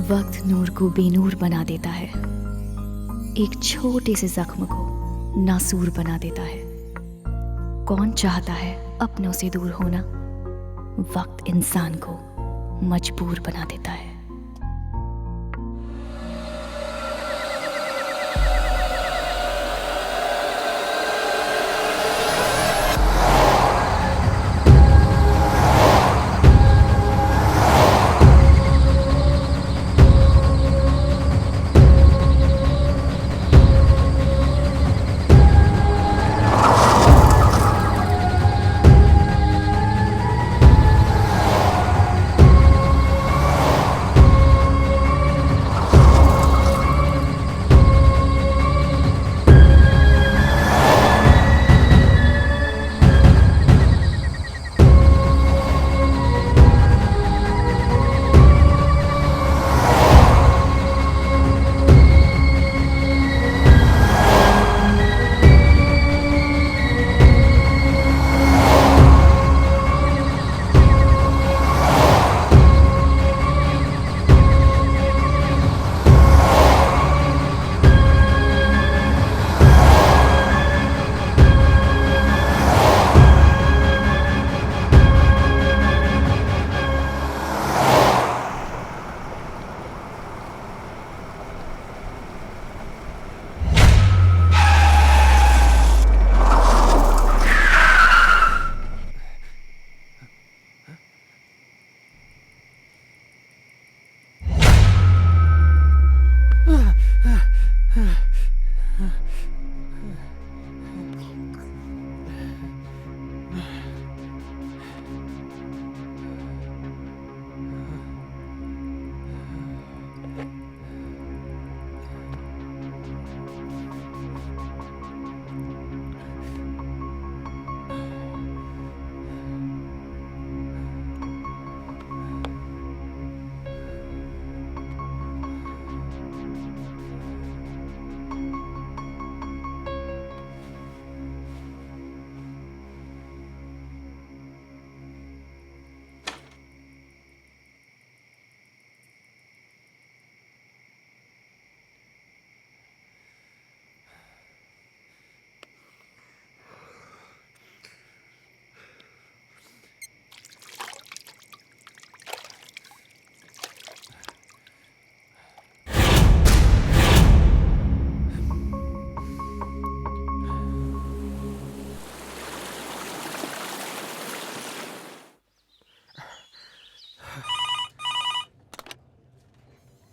वक्त नूर को बेनूर बना देता है, एक छोटे से जख्म को नासूर बना देता है। कौन चाहता है अपनों से दूर होना? वक्त इंसान को मजबूर बना देता है।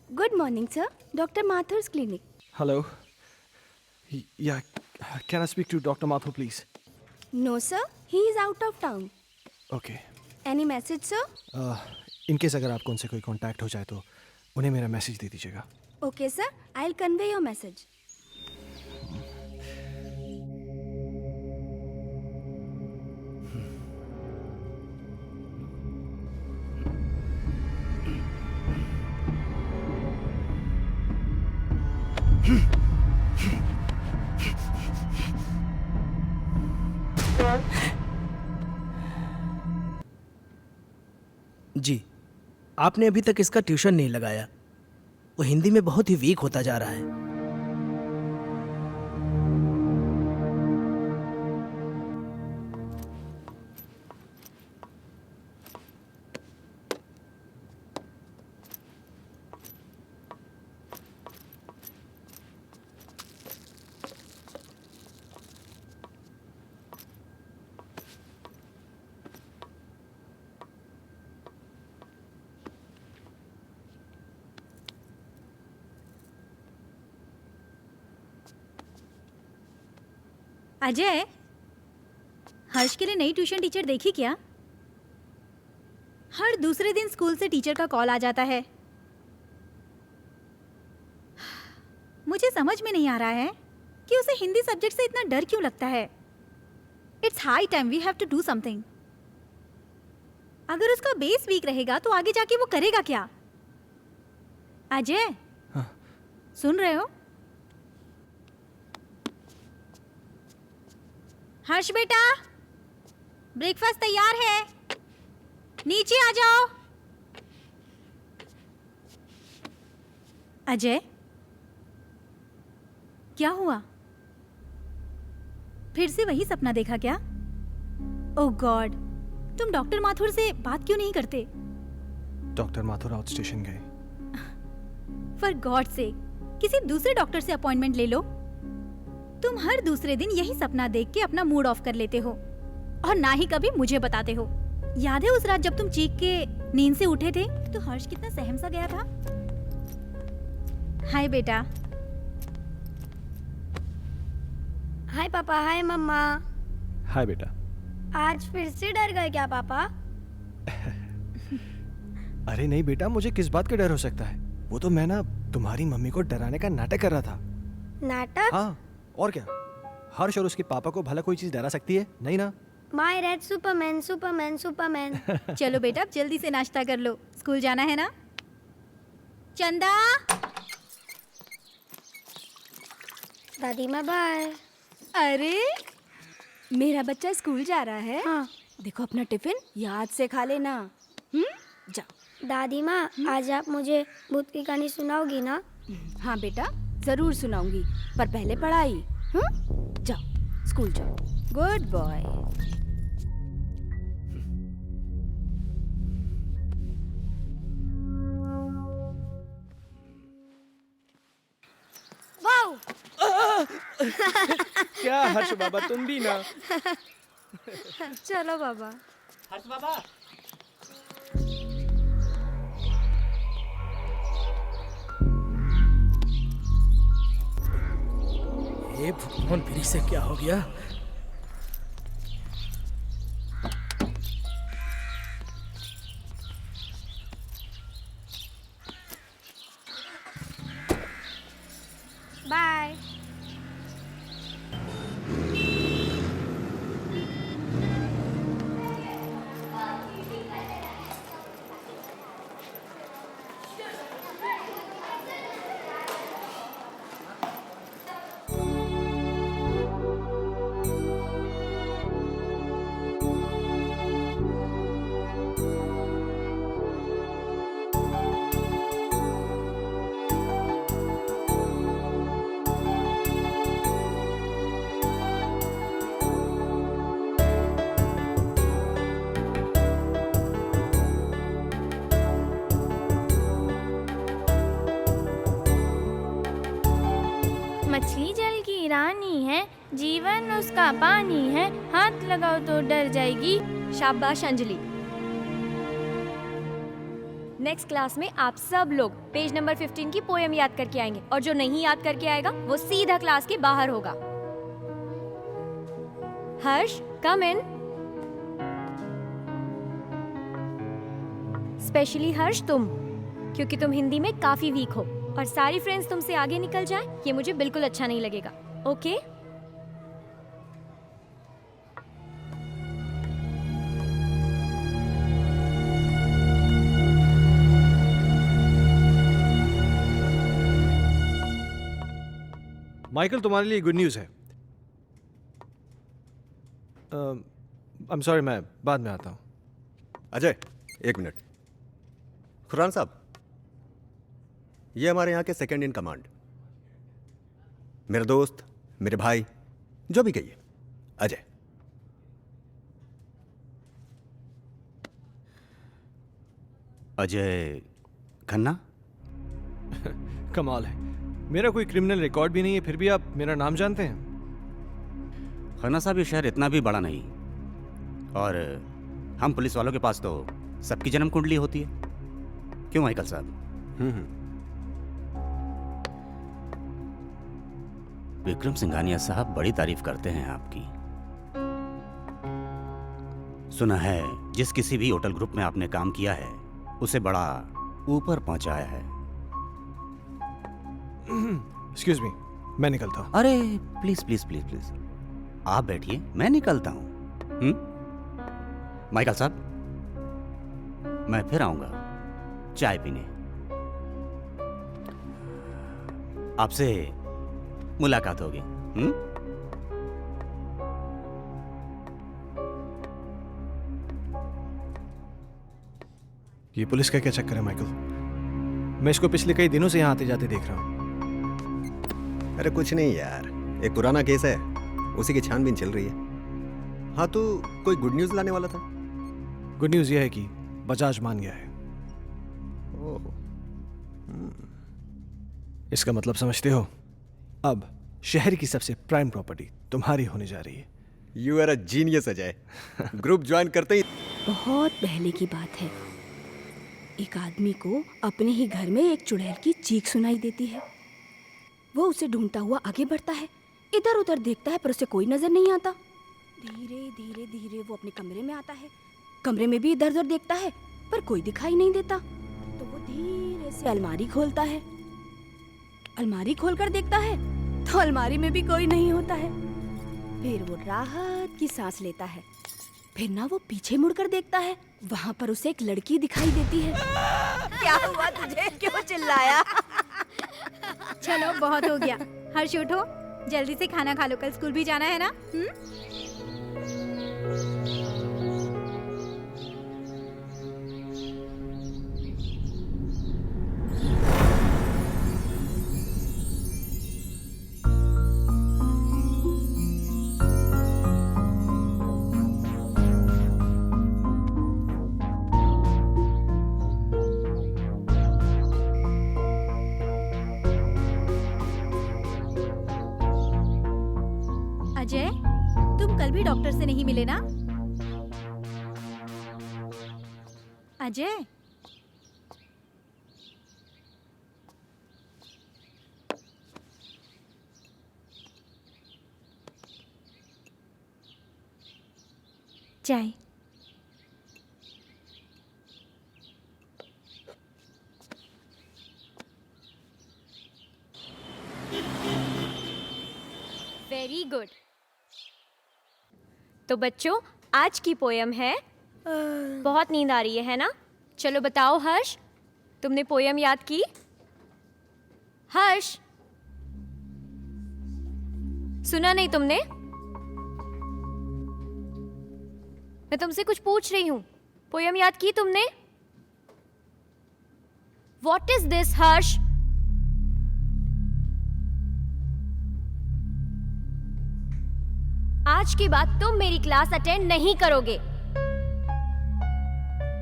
Good morning, sir. Dr. Mathur's clinic. Hello. Yeah, can I speak to Dr. Mathur, please? No, sir. He is out of town. Okay. Any message, sir? In case अगर आपको उनसे कोई कांटेक्ट हो जाए तो उन्हें मेरा मैसेज दे दीजिएगा. Okay, sir. I'll convey your message. जी, आपने अभी तक इसका ट्यूशन नहीं लगाया। वो हिंदी में बहुत ही वीक होता जा रहा है। अजय, हर्ष के लिए नई ट्यूशन टीचर देखी क्या? हर दूसरे दिन स्कूल से टीचर का कॉल आ जाता है। मुझे समझ में नहीं आ रहा है कि उसे हिंदी सब्जेक्ट से इतना डर क्यों लगता है। It's high time we have to do something. अगर उसका बेस वीक रहेगा तो आगे जाके वो करेगा क्या? अजय, हाँ? सुन रहे हो? हर्ष बेटा, ब्रेकफास्ट तैयार है, नीचे आ जाओ। अजय, क्या हुआ? फिर से वही सपना देखा क्या? ओह गॉड, तुम डॉक्टर माथुर से बात क्यों नहीं करते? डॉक्टर माथुर आउट स्टेशन गए। फॉर गॉड से किसी दूसरे डॉक्टर से अपॉइंटमेंट ले लो। तुम हर दूसरे दिन यही सपना देख के अपना मूड ऑफ कर लेते हो और ना ही कभी मुझे बताते हो। याद है उस रात जब तुम चीख के नींद से उठे थे तो हर्ष कितना सहम सा गया था? हाय बेटा। हाय पापा, हाय मम्मा। हाय बेटा। आज फिर से डर गए क्या पापा? अरे नहीं बेटा, मुझे किस बात का डर हो सकता है? वो तो मैं ना तुम्हारी मम्मी को डराने का नाटक कर रहा था। नाटक? हाँ, और क्या? हर्ष और उसके पापा को भला कोई चीज डरा सकती है? नहीं ना। My red Superman Superman Superman. चलो बेटा, अब जल्दी से नाश्ता कर लो, स्कूल जाना है ना। चंदा। दादी माँ बाय। अरे मेरा बच्चा स्कूल जा रहा है। हाँ। देखो अपना टिफिन याद से खा लेना। जाओ। दादी माँ, आज आप मुझे भूत की कहानी सुनाओगी ना? हाँ बेटा, जरूर सुनाऊंगी, पर पहले पढ़ाई। जाओ स्कूल जाओ। Good boy. वाओ! क्या हर्ष बाबा, तुम भी ना। चलो बाबा। हर्ष बाबा। ये भगवान, फिर से क्या हो गया? बाय। मछली जल की रानी है, जीवन उसका पानी है, हाथ लगाओ तो डर जाएगी। शाबाश अंजलि। नेक्स्ट क्लास में आप सब लोग पेज नंबर 15 की पोएम याद करके आएंगे और जो नहीं याद करके आएगा वो सीधा क्लास के बाहर होगा। हर्ष, कम इन। स्पेशली हर्ष तुम, क्योंकि तुम हिंदी में काफी वीक हो और सारी फ्रेंड्स तुमसे आगे निकल जाएं, ये मुझे बिल्कुल अच्छा नहीं लगेगा। ओके? माइकल, तुम्हारे लिए गुड न्यूज़ है। आई एम सॉरी, मैं बाद में आता हूँ। अजय, एक मिनट। खुरान साहब, ये हमारे यहाँ के सेकंड इन कमांड, मेरे दोस्त, मेरे भाई, जो भी कहिए, अजय। अजय खन्ना? कमाल है, मेरा कोई क्रिमिनल रिकॉर्ड भी नहीं है, फिर भी आप मेरा नाम जानते हैं। खन्ना साहब, ये शहर इतना भी बड़ा नहीं और हम पुलिस वालों के पास तो सबकी जन्म कुंडली होती है। क्यों माइकल साहब? विक्रम सिंघानिया साहब बड़ी तारीफ करते हैं आपकी। सुना है जिस किसी भी होटल ग्रुप में आपने काम किया है उसे बड़ा ऊपर पहुंचाया है। एक्सक्यूज मी, मैं निकलता हूँ। अरे प्लीज प्लीज प्लीज प्लीज, आप बैठिए, मैं निकलता हूं। माइकल साहब, मैं फिर आऊंगा चाय पीने। आपसे मुलाकात होगी। ये पुलिस का क्या चक्कर है माइकल? मैं इसको पिछले कई दिनों से यहाँ आते जाते देख रहा हूँ। अरे कुछ नहीं यार, एक पुराना केस है, उसी की छानबीन चल रही है। हाँ तो कोई गुड न्यूज़ लाने वाला था? गुड न्यूज़ यह है कि बजाज मान गया है। ओह, इसका मतलब समझते हो? अब शहर की सबसे प्राइम प्रॉपर्टी तुम्हारी होने जा रही है। You are a genius Ajay. Group join करते ही बहुत पहले की बात है, एक आदमी को अपने ही घर में एक चुड़ैल की चीख सुनाई देती है। वो उसे ढूंढता हुआ आगे बढ़ता है, इधर उधर देखता है पर उसे कोई नजर नहीं आता। धीरे धीरे धीरे वो अपने कमरे में आता है, कमरे में भी इधर उधर देखता है पर कोई दिखाई नहीं देता। तो वो धीरे से अलमारी खोलता है, अलमारी खोलकर देखता है तो अलमारी में भी कोई नहीं होता है। फिर वो राहत की सांस लेता है, फिर ना वो पीछे मुड़कर देखता है, वहां पर उसे एक लड़की दिखाई देती है। क्या हुआ तुझे, क्यों चिल्लाया? चलो बहुत हो गया, हर्ष उठो, जल्दी से खाना खा लो, कल स्कूल भी जाना है ना। अजय, तुम कल भी डॉक्टर से नहीं मिले ना? अजय, चाय। Very good. तो बच्चों, आज की पोयम है बहुत नींद आ रही है ना? चलो बताओ हर्ष, तुमने पोयम याद की? हर्ष, सुना नहीं तुमने? मैं तुमसे कुछ पूछ रही हूं, पोयम याद की तुमने? What is this, हर्ष? आज के बाद तुम मेरी क्लास अटेंड नहीं करोगे।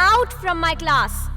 Out from my class.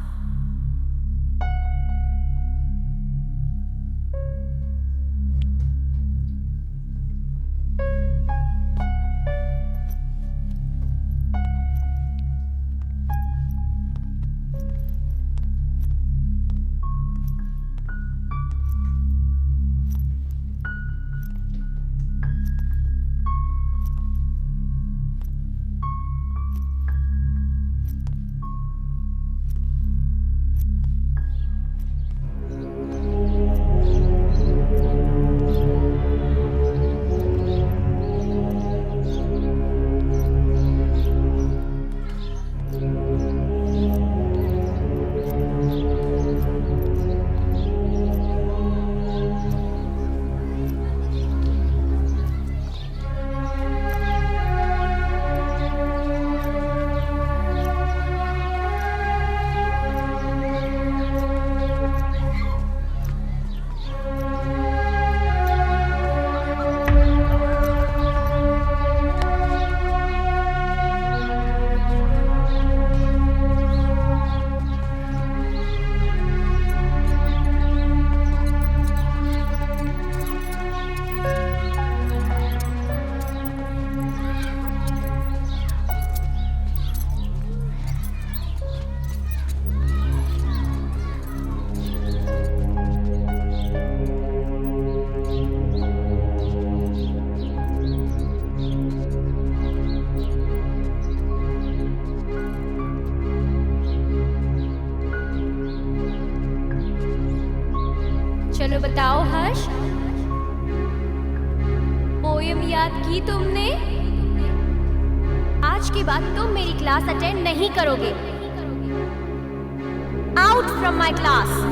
चलो बताओ हर्ष, पोयम याद की तुमने? आज के बाद तुम मेरी क्लास अटेंड नहीं करोगे। Out from my class.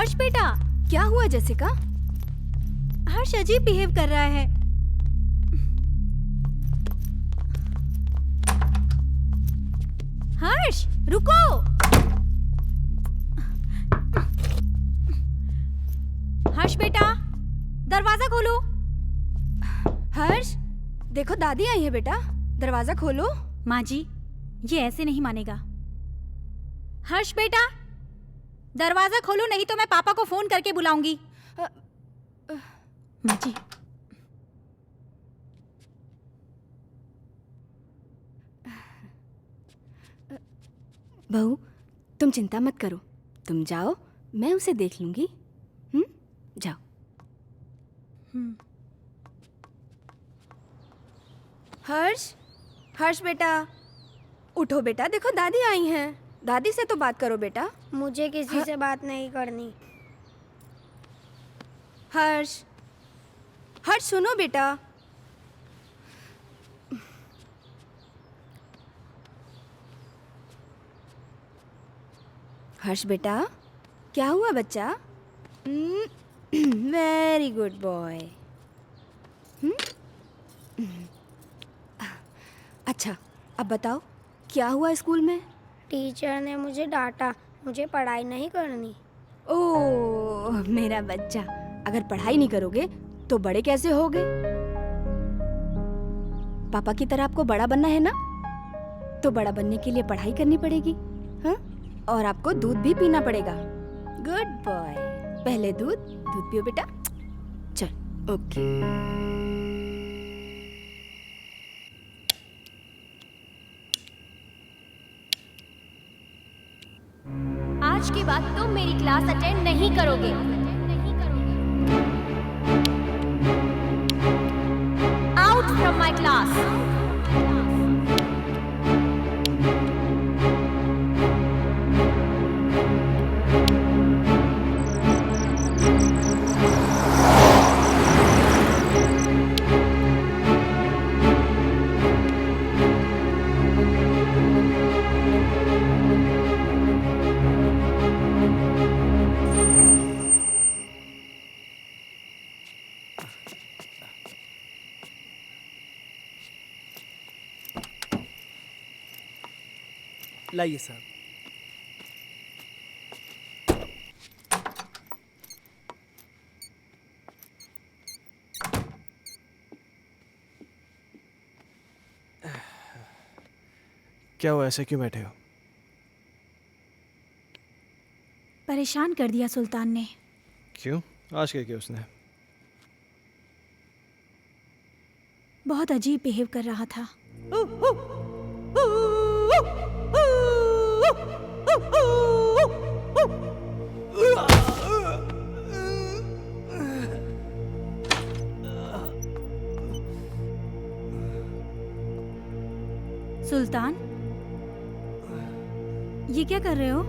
Harsh बेटा, क्या हुआ जेसिका? हर्ष अजीब बिहेव कर रहा है। हर्ष रुको। हर्ष बेटा, दरवाजा खोलो। हर्ष, देखो दादी आई है बेटा, दरवाजा खोलो। माँ जी, ये ऐसे नहीं मानेगा। हर्ष बेटा, दरवाजा खोलो, नहीं तो मैं पापा को फोन करके बुलाऊंगी। माँ जी, बहू, तुम चिंता मत करो, तुम जाओ, मैं उसे देख लूंगी। जाओ। हर्ष, हर्ष बेटा, उठो बेटा, देखो दादी आई हैं। दादी से तो बात करो बेटा। मुझे किसी से बात नहीं करनी। हर्ष, हर्ष सुनो बेटा। हर्ष बेटा, क्या हुआ बच्चा? Very good boy. अच्छा, अब बताओ क्या हुआ स्कूल में? टीचर ने मुझे डांटा, मुझे पढ़ाई नहीं करनी। ओह मेरा बच्चा, अगर पढ़ाई नहीं करोगे तो बड़े कैसे होगे? पापा की तरह आपको बड़ा बनना है ना, तो बड़ा बनने के लिए पढ़ाई करनी पड़ेगी। हाँ, और आपको दूध भी पीना पड़ेगा। गुड बॉय, पहले दूध पियो बेटा। चल, ओके। आज के बाद तुम मेरी क्लास अटेंड नहीं करोगे। Out from my class. लाइए साहब। क्या हुआ, ऐसे क्यों बैठे हो? परेशान कर दिया सुल्तान ने। क्यों? आज क्या किया उसने? बहुत अजीब बिहेव कर रहा था। सुल्तान, ये क्या कर रहे हो?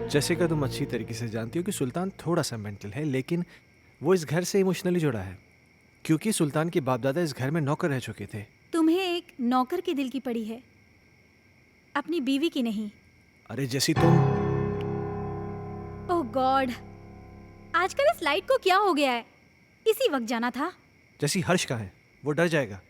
जेसिका, तुम अच्छी तरीके से जानती हो कि सुल्तान थोड़ा सा मेंटल है, लेकिन वो इस घर से इमोशनली जुड़ा है क्योंकि सुल्तान के बाप दादा इस घर में नौकर रह चुके थे। तुम्हें एक नौकर के दिल की पड़ी है, अपनी बीवी की नहीं। अरे जैसी तुम। ओह गॉड, आजकल इस लाइट को क्या हो गया है? इसी वक्त जाना था। जैसी हर्ष कहाँ है? वो डर जाएगा।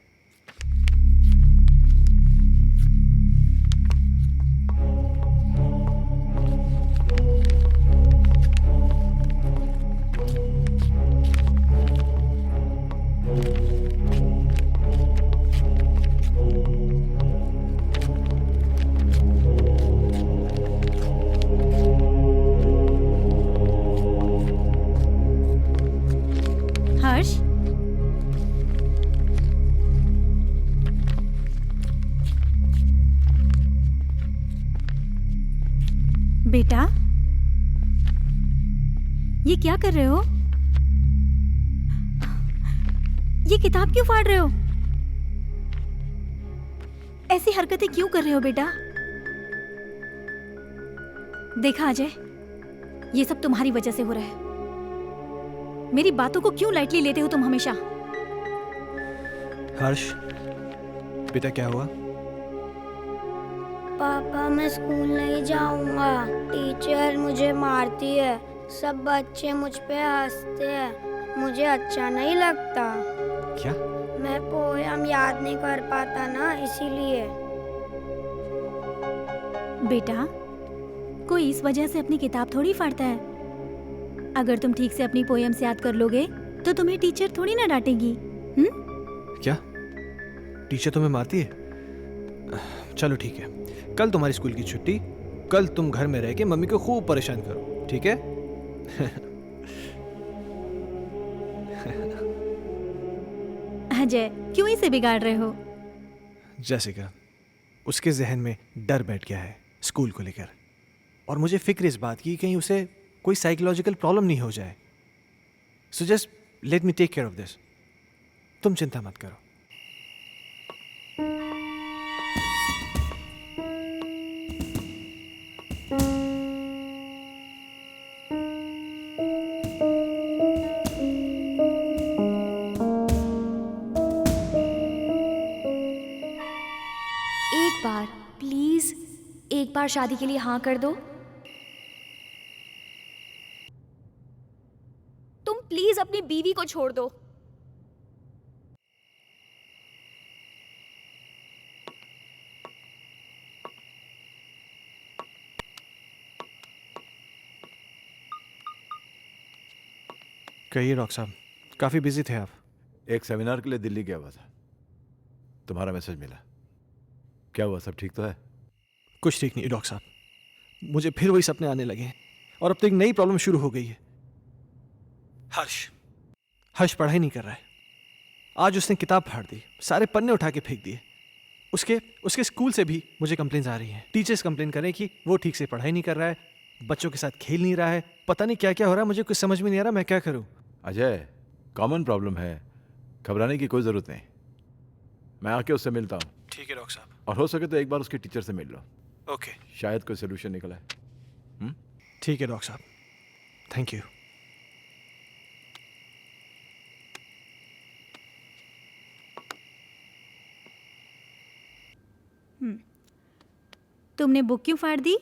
हर्ष, बेटा, ये क्या कर रहे हो? ये किताब क्यों फाड़ रहे हो? ऐसी हरकतें क्यों कर रहे हो बेटा? देखा अजय, ये सब तुम्हारी वजह से हो रहा है। मेरी बातों को क्यों लाइटली लेते हो तुम हमेशा? हर्ष, बेटा क्या हुआ? पापा मैं स्कूल नहीं जाऊंगा, टीचर मुझे मारती है, सब बच्चे मुझ पे हंसते हैं, मुझे अच्छा नहीं लगता। क्या? मैं पोयम याद नहीं कर पाता ना, इसीलिए। बेटा, कोई इस वजह से अपनी किताब थोड़ी फाड़ता है। अगर तुम ठीक से अपनी पोएम्स याद कर लोगे तो तुम्हें टीचर थोड़ी ना डांटेगी। क्या टीचर तुम्हें मारती है? चलो ठीक है, कल तुम्हारी स्कूल की छुट्टी, कल तुम घर में रह के मम्मी को खूब परेशान करो, ठीक है? अजय, क्यों इसे बिगाड़ रहे हो? जैसिका, उसके जहन में डर बैठ गया है स्कूल को लेकर, और मुझे फिक्र इस बात की कहीं उसे कोई साइकोलॉजिकल प्रॉब्लम नहीं हो जाए। So just let me take care of this. तुम चिंता मत करो। एक बार प्लीज, एक बार शादी के लिए हाँ कर दो। तुम प्लीज अपनी बीवी को छोड़ दो। कहिए डॉक्टर साहब, काफ़ी बिजी थे आप। एक सेमिनार के लिए दिल्ली गया हुआ था, तुम्हारा मैसेज मिला। क्या हुआ, सब ठीक तो है? कुछ ठीक नहीं डॉक्टर साहब, मुझे फिर वही सपने आने लगे हैं और अब तो एक नई प्रॉब्लम शुरू हो गई है। हर्ष पढ़ाई नहीं कर रहा है। आज उसने किताब फाड़ दी, सारे पन्ने उठा के फेंक दिए। उसके स्कूल से भी मुझे कंप्लेंट्स आ रही हैं। टीचर्स कंप्लेन कर रहे हैं कि वो ठीक से पढ़ाई नहीं कर रहा है, बच्चों के साथ खेल नहीं रहा है, पता नहीं क्या क्या हो रहा है, मुझे कुछ समझ में नहीं आ रहा, मैं क्या करूं? अजय, कॉमन प्रॉब्लम है, घबराने की कोई ज़रूरत नहीं। मैं आके उससे मिलता हूँ। ठीक है डॉक्टर साहब। और हो सके तो एक बार उसके टीचर से मिल लो। ओके, शायद कोई सोल्यूशन निकला है। ठीक है डॉक्टर साहब, थैंक यू। तुमने बुक क्यों फाड़ दी?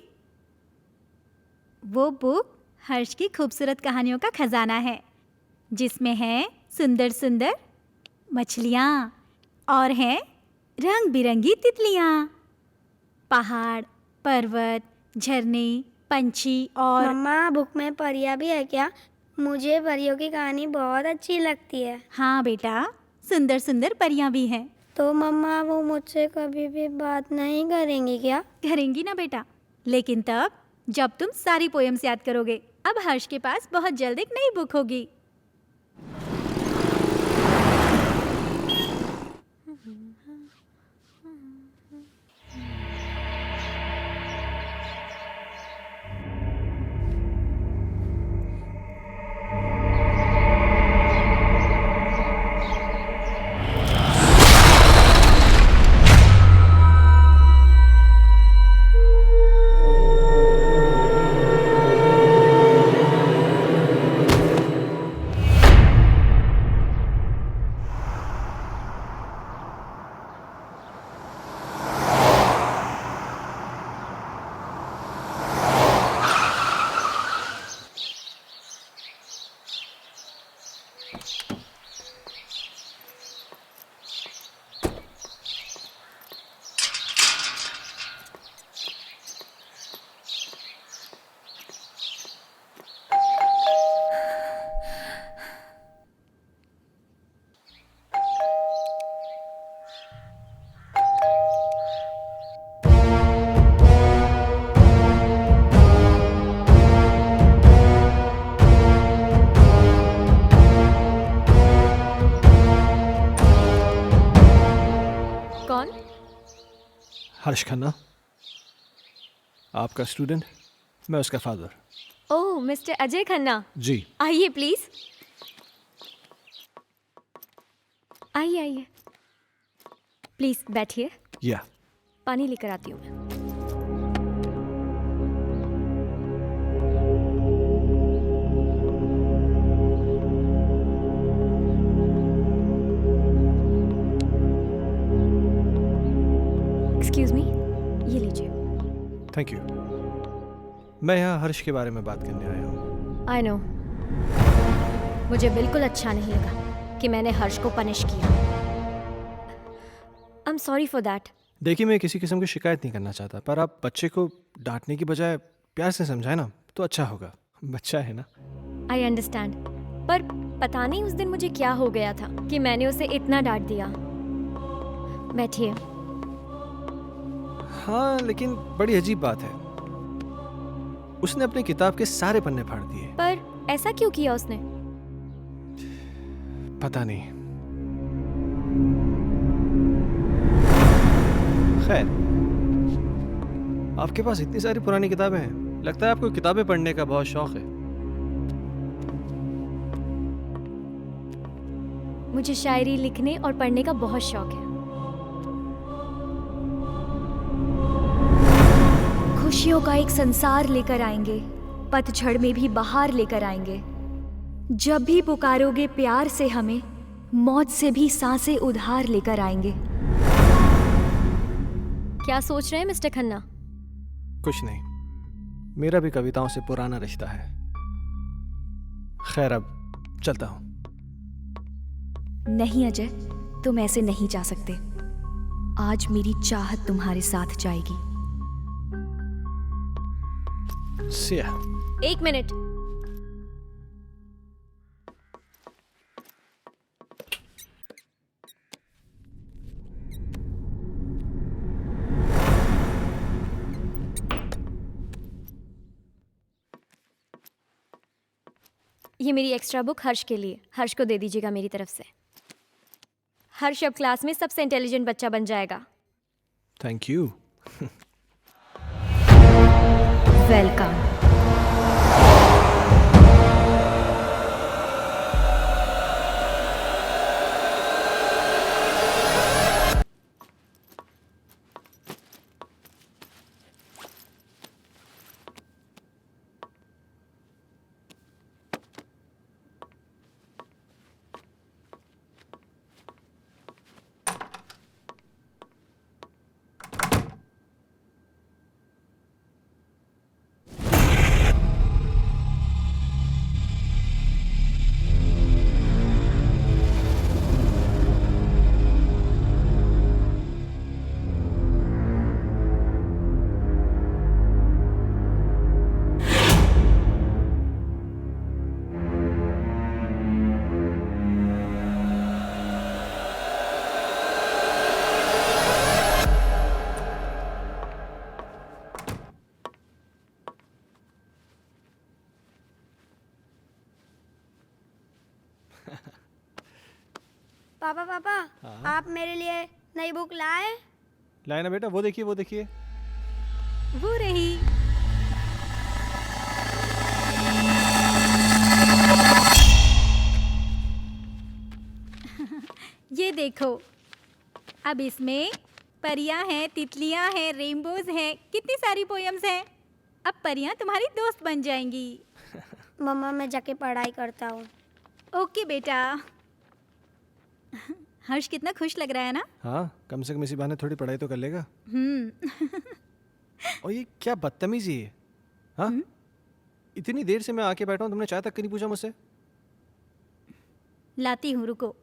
वो बुक हर्ष की खूबसूरत कहानियों का खजाना है, जिसमें है सुंदर सुंदर मछलियाँ और हैं रंग बिरंगी तितलियाँ, पहाड़, पर्वत, झरने, पंछी और मम्मा, बुक में परियां भी है क्या? मुझे परियों की कहानी बहुत अच्छी लगती है। हाँ बेटा, सुंदर सुंदर परियां भी हैं। तो मम्मा, वो मुझसे कभी भी बात नहीं करेंगी क्या? करेंगी ना बेटा, लेकिन तब जब तुम सारी पोएम्स याद करोगे। अब हर्ष के पास बहुत जल्द एक नई बुक होगी। कौन? हर्ष खन्ना, आपका स्टूडेंट, मैं उसका फादर। ओह, मिस्टर अजय खन्ना, जी। आइए प्लीज। आइए आइए, प्लीज बैठिए। या पानी लेकर आती हूँ मैं। ये लीजिए। Thank you. मैं यहाँ हर्ष के बारे में बात करने आया हूँ। आई नो, मुझे बिल्कुल अच्छा नहीं लगा कि मैंने हर्ष को पनिश किया। I am sorry for that. देखिए, मैं किसी किस्म की शिकायत नहीं करना चाहता, पर आप बच्चे को डांटने की बजाय प्यार से समझाए ना तो अच्छा होगा। बच्चा है ना। आई अंडरस्टैंड, पर पता नहीं उस दिन मुझे क्या हो गया था कि मैंने उसे इतना डांट दिया। बैठिए। हाँ, लेकिन बड़ी अजीब बात है, उसने अपनी किताब के सारे पन्ने फाड़ दिए। पर ऐसा क्यों किया उसने? पता नहीं। खैर, आपके पास इतनी सारी पुरानी किताबें हैं, लगता है आपको किताबें पढ़ने का बहुत शौक है। मुझे शायरी लिखने और पढ़ने का बहुत शौक है। खुशियों का एक संसार लेकर आएंगे, पतझड़ में भी बहार लेकर आएंगे। जब भी पुकारोगे प्यार से हमें, मौत से भी सांसें उधार लेकर आएंगे। क्या सोच रहे हैं मिस्टर खन्ना? कुछ नहीं, मेरा भी कविताओं से पुराना रिश्ता है। खैर, अब चलता हूं। नहीं अजय, तुम ऐसे नहीं जा सकते। आज मेरी चाहत तुम्हारे साथ जाएगी। See ya. एक मिनट। ये मेरी एक्स्ट्रा बुक हर्ष के लिए। हर्ष को दे दीजिएगा मेरी तरफ से। हर्ष अब क्लास में सबसे इंटेलिजेंट बच्चा बन जाएगा। Thank you. वेलकम। पापा पापा, आप मेरे लिए नई बुक लाए? लाए ना बेटा, वो देखिए वो देखिए। वो रही। ये देखो, अब इसमें परियां हैं, तितलियां हैं, रेनबोज हैं, कितनी सारी पोयम्स हैं। अब परियां तुम्हारी दोस्त बन जाएंगी। मम्मा, मैं जाके पढ़ाई करता हूँ। ओके बेटा। हर्ष कितना खुश लग रहा है ना? हाँ, कम से कम इसी बहाने थोड़ी पढ़ाई तो कर लेगा। और ये क्या बदतमीजी है? हाँ, इतनी देर से मैं आके बैठा हूँ, तुमने चाय तक नहीं पूछा मुझसे? लाती हूँ, रुको।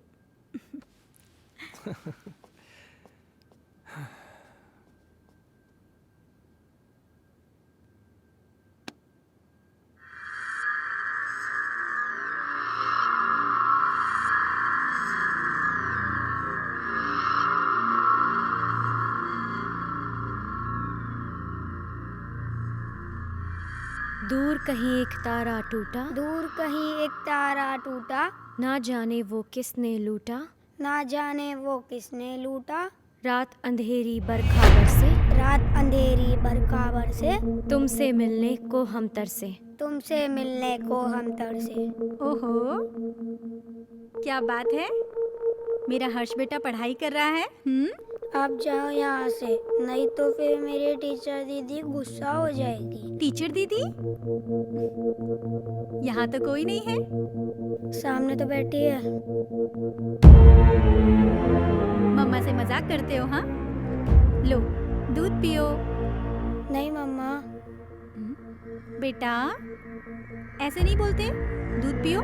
दूर कहीं एक तारा टूटा, दूर कहीं एक तारा टूटा, ना जाने वो किसने लूटा, ना जाने वो किसने लूटा। रात अंधेरी बरखा बरसे, रात अंधेरी बरखा बरसे, तुमसे मिलने को हम तरसे, तुमसे मिलने को हम तरसे। ओहो, क्या बात है। मेरा हर्ष बेटा पढ़ाई कर रहा है। आप जाओ यहाँ से, नहीं तो फिर मेरी टीचर दीदी गुस्सा हो जाएगी। टीचर दीदी? यहाँ तो कोई नहीं है। सामने तो बैठी है। मम्मा से मजाक करते हो? हाँ, लो दूध पियो। नहीं मम्मा। बेटा ऐसे नहीं बोलते, दूध पियो।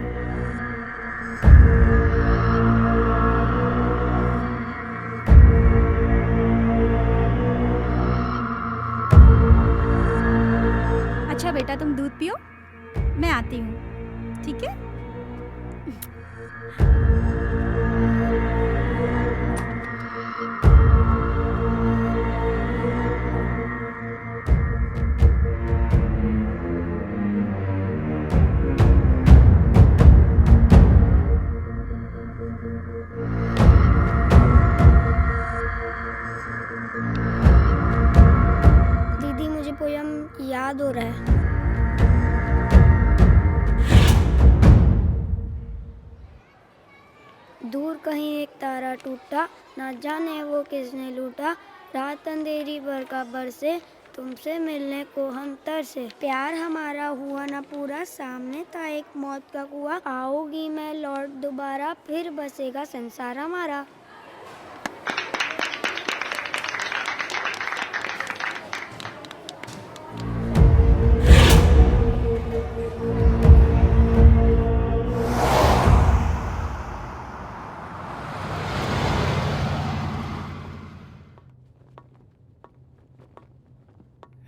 अच्छा बेटा तुम दूध पियो, मैं आती हूँ, ठीक है? दीदी मुझे पोयम याद हो रहा है। दूर कहीं एक तारा टूटा, ना जाने वो किसने लूटा। रात अंधेरी बरखा बरसे, तुमसे मिलने को हम तरसे। प्यार हमारा हुआ ना पूरा, सामने था एक मौत का कुआं। आओगी मैं लौट दोबारा, फिर बसेगा संसार हमारा।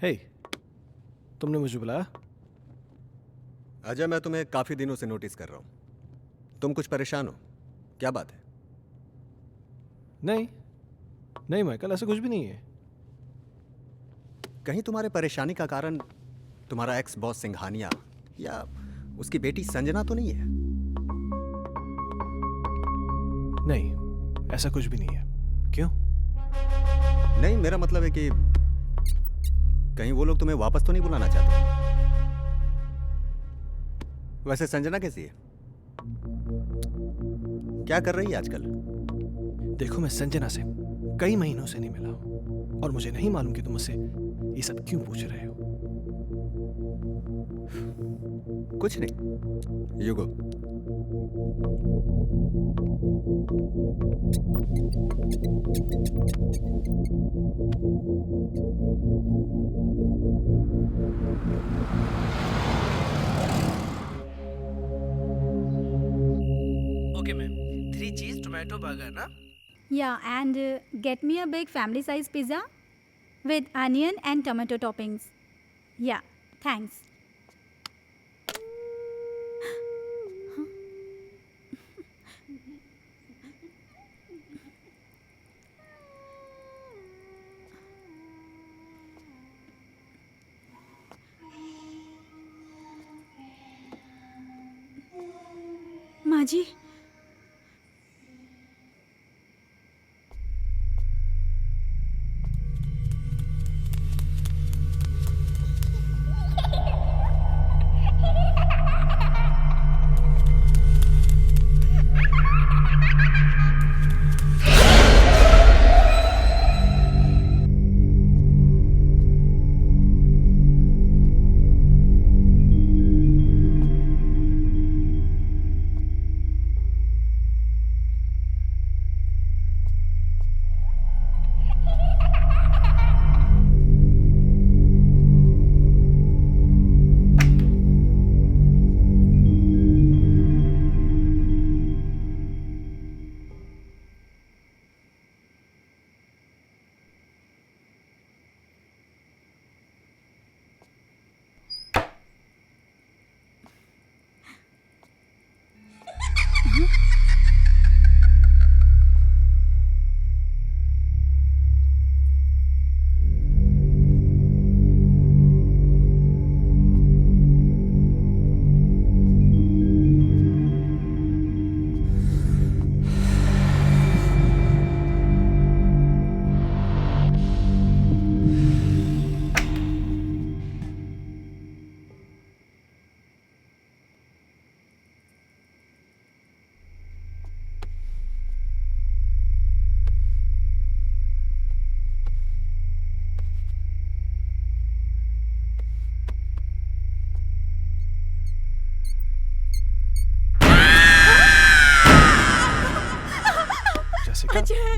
हे, तुमने मुझे बुलाया? अजय, मैं तुम्हें काफी दिनों से नोटिस कर रहा हूं। तुम कुछ परेशान हो, क्या बात है? नहीं नहीं माइकल, ऐसा कुछ भी नहीं है। कहीं तुम्हारे परेशानी का कारण तुम्हारा एक्स बॉस सिंघानिया या उसकी बेटी संजना तो नहीं है? नहीं, ऐसा कुछ भी नहीं है। क्यों? नहीं, मेरा मतलब है कि कहीं वो लोग तुम्हें वापस तो नहीं बुलाना चाहते? वैसे संजना कैसी है? क्या कर रही है आजकल? देखो, मैं संजना से कई महीनों से नहीं मिला हूं और मुझे नहीं मालूम कि तुम मुझसे ये सब क्यों पूछ रहे हो। कुछ नहीं, यू गो। ओके मैम, 3 चीज टोमेटो बर्गर ना? Yeah, and get me a big family size pizza with onion and tomato toppings. Yeah, thanks. माँ जी,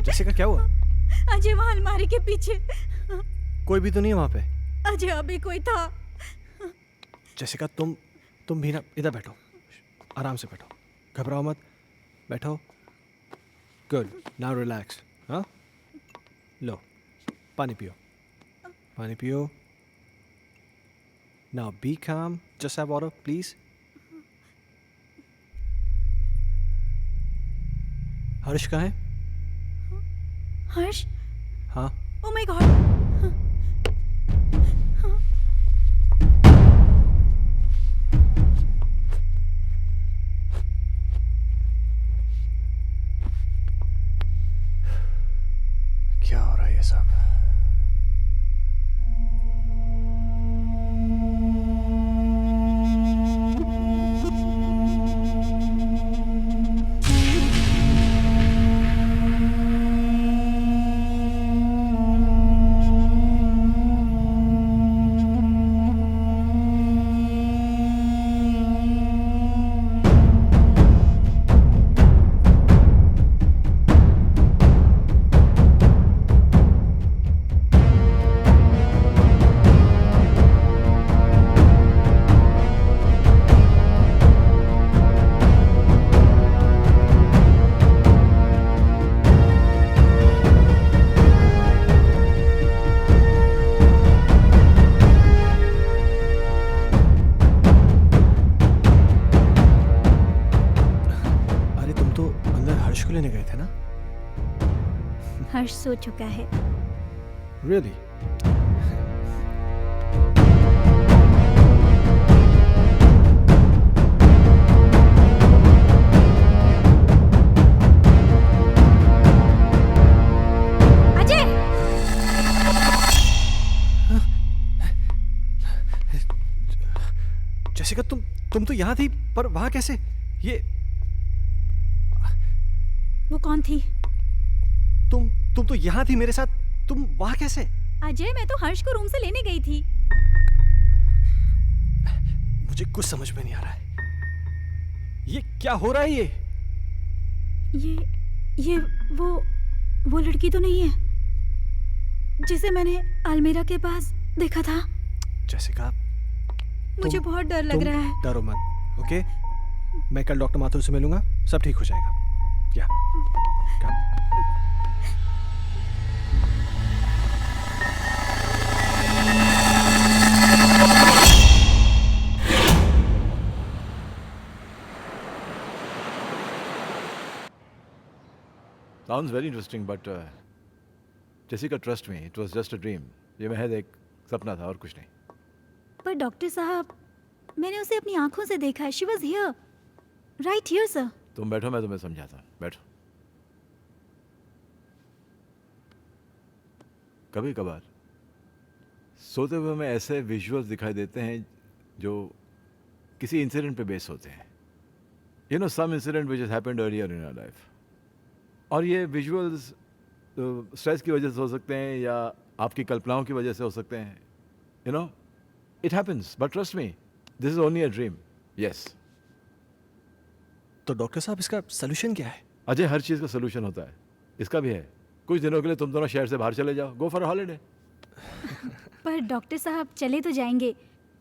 जैसिका, क्या हुआ? अजय वहाँ अलमारी के पीछे। कोई भी तो नहीं है वहां पे। अजय अभी कोई था। जैसिका तुम भी ना इधर बैठो, आराम से बैठो, घबराओ मत, बैठो। Good, now relax. हाँ, लो पानी पियो, पानी पियो। नाउ बी काम, जस्ट हैव वाटर प्लीज। हर्ष कहाँ है? हर्ष? हाँ, ओ माय गॉड। क्या हो रहा है ये सब? लेने गए थे ना? हर्ष सो चुका है। Really? अजय! जैसिका तुम तो यहाँ थी, पर वहाँ कैसे? ये वो कौन थी? तुम तो यहाँ थी मेरे साथ, तुम वहाँ कैसे? अजय, मैं तो हर्ष को रूम से लेने गई थी। मुझे कुछ समझ में नहीं आ रहा है। ये क्या हो रहा है? ये वो लड़की तो नहीं है जिसे मैंने अलमीरा के पास देखा था? जैसिका, मुझे बहुत डर लग रहा है। डरो मत, ओके? मैं कल डॉक्टर माथुर से मिलूंगा, सब ठीक हो जाएगा। या Sounds very interesting, but Jessica, trust me, it was just a dream. ये महज एक सपना था और कुछ नहीं। पर डॉक्टर साहब, मैंने उसे अपनी आंखों से देखा है। She was here, right here, sir. तुम बैठो, मैं तुम्हें समझाता हूँ। बैठो। कभी कभार सोते हुए हमें ऐसे विजुअल्स दिखाई देते हैं जो किसी इंसिडेंट पे बेस होते हैं। You know, some incident which has happened earlier in our life. और ये विजुअल्स स्ट्रेस की वजह से हो सकते हैं या आपकी कल्पनाओं की वजह से हो सकते हैं। You no, it happens, but trust me, this is only a dream. Yes. तो डॉक्टर साहब, इसका सोल्यूशन क्या है? अजय, हर चीज़ का सोल्यूशन होता है, इसका भी है। कुछ दिनों के लिए तुम दोनों शहर से बाहर चले जाओ, गो फॉर हॉलीडे। पर डॉक्टर साहब, चले तो जाएंगे,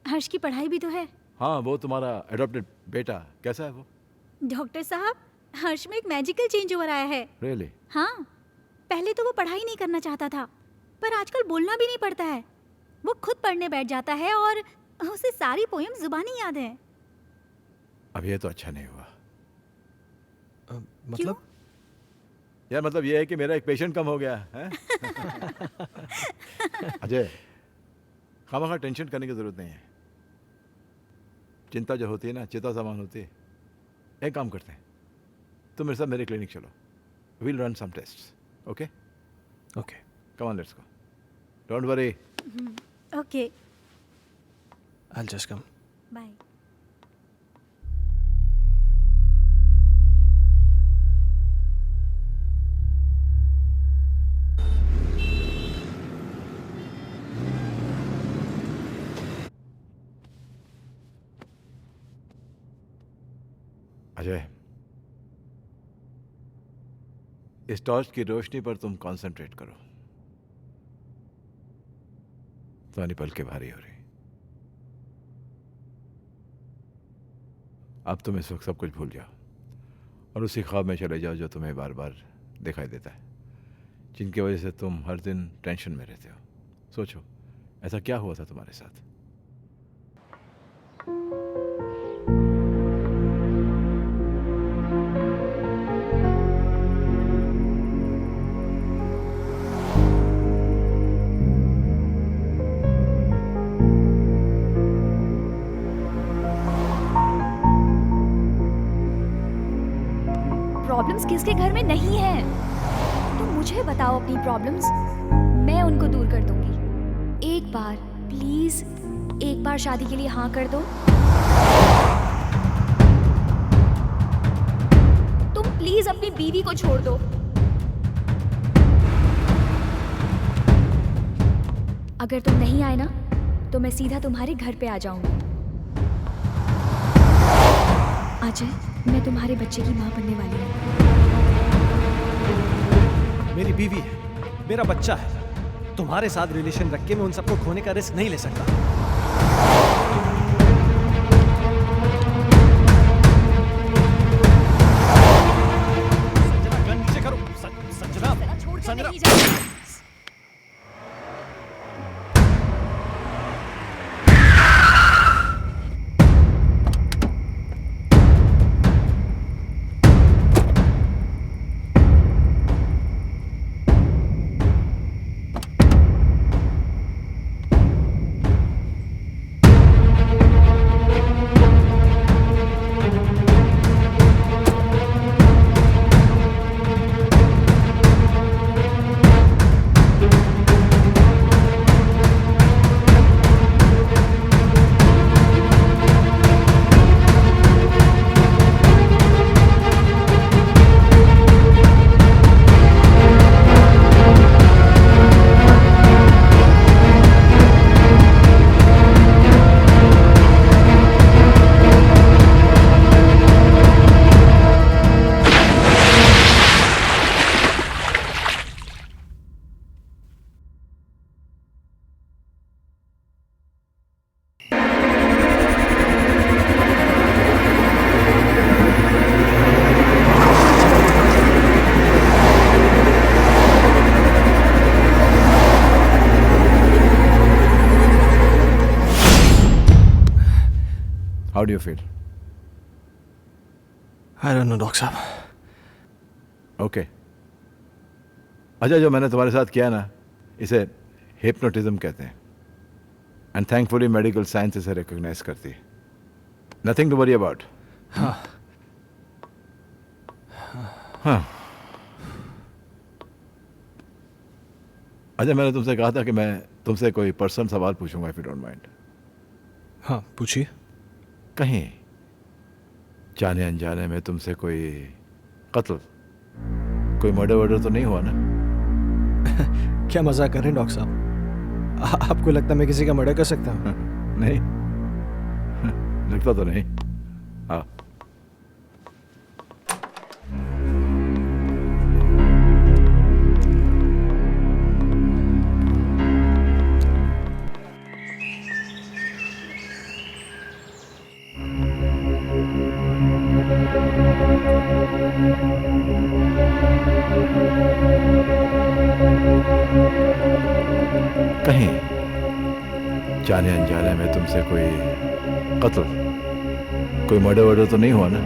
हर्ष की पढ़ाई भी तो है। हाँ, वो तुम्हारा एडॉप्टेड बेटा कैसा है वो? डॉक्टर साहब, हर्ष में एक मैजिकल चेंज ओवर आया है। रियली? हाँ, पहले तो वो पढ़ाई नहीं करना चाहता था, पर आजकल बोलना भी नहीं पड़ता है। वो खुद पढ़ने बैठ जाता है और उसे सारी पोएम जुबानी याद है। अब ये तो अच्छा नहीं हुआ। मतलब? यार, मतलब ये है कि मेरा एक पेशेंट कम हो गया है। अजय, खामखा टेंशन करने की जरूरत नहीं है। चिंता जो होती है ना, चिता समान होती है। एक काम करते हैं, तुम मेरे साथ मेरे क्लिनिक चलो, we'll run some tests, okay? Okay, come on, let's go, don't worry. Okay, I'll just come. Bye. Ajay, इस टॉर्च की रोशनी पर तुम कंसंट्रेट करो। तुम्हारी पलकें भारी हो रही। अब तुम इस वक्त सब कुछ भूल जाओ और उसी ख्वाब में चले जाओ जो तुम्हें बार बार दिखाई देता है, जिनकी वजह से तुम हर दिन टेंशन में रहते हो। सोचो, ऐसा क्या हुआ था तुम्हारे साथ? प्रॉब्लम्स किसके घर में नहीं है? तुम मुझे बताओ अपनी प्रॉब्लम्स, मैं उनको दूर कर दूंगी। एक बार प्लीज, एक बार शादी के लिए हाँ कर दो। तुम प्लीज अपनी बीवी को छोड़ दो। अगर तुम नहीं आए ना तो मैं सीधा तुम्हारे घर पे आ जाऊंगी। अजय, मैं तुम्हारे बच्चे की माँ बनने वाली हूँ। मेरी बीवी है, मेरा बच्चा है। तुम्हारे साथ रिलेशन रख के मैं उन सबको खोने का रिस्क नहीं ले सकता। संजना, गन नीचे करो। Sanjana, Sanjana. How do you feel? I don't know, doctor साहब। ओके। अच्छा, जो मैंने तुम्हारे साथ किया ना, इसे हिप्नोटिज्म कहते हैं। एंड थैंकफुली मेडिकल साइंस इसे रिकॉग्नाइज करती है। Nothing to worry about. हाँ। अच्छा, मैंने तुमसे कहा था कि मैं तुमसे कोई पर्सनल सवाल पूछूंगा, इफ यू डोंट माइंड। हाँ, पूछिए। कहीं जाने अनजाने में तुमसे कोई कत्ल, कोई मर्डर तो नहीं हुआ ना? क्या मजाक कर रहे हैं डॉक्टर साहब? आपको लगता है मैं किसी का मर्डर कर सकता हूँ? नहीं, लगता तो नहीं। हाँ। कहीं जाने अनजाने में तुमसे कोई कत्ल, कोई मर्डर तो नहीं हुआ ना?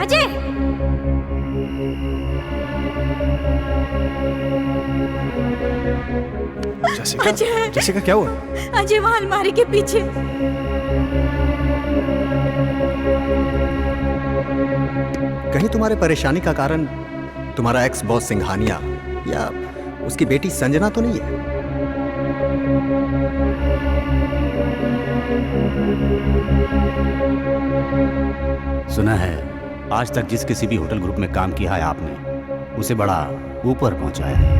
अजय! जैसिका, क्या हुआ? अजय, वहां अलमारी के पीछे। कहीं तुम्हारे परेशानी का कारण तुम्हारा एक्स बॉस सिंघानिया या उसकी बेटी संजना तो नहीं है? सुना है आज तक जिस किसी भी होटल ग्रुप में काम किया है आपने, उसे बड़ा ऊपर पहुंचाया है।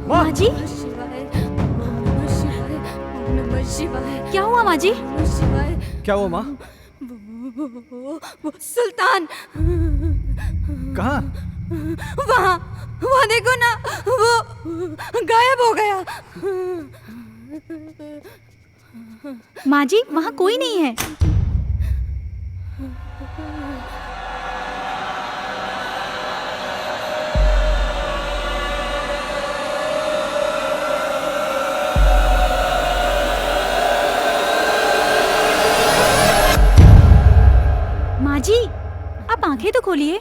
माँ जी, क्या हुआ माँ जी? क्या हुआ माँ? वो सुल्तान कहाँ? वहाँ देखो ना, वो गायब हो गया। माँ जी, वहाँ कोई नहीं है। माँ जी, आप आंखें तो खोलिए।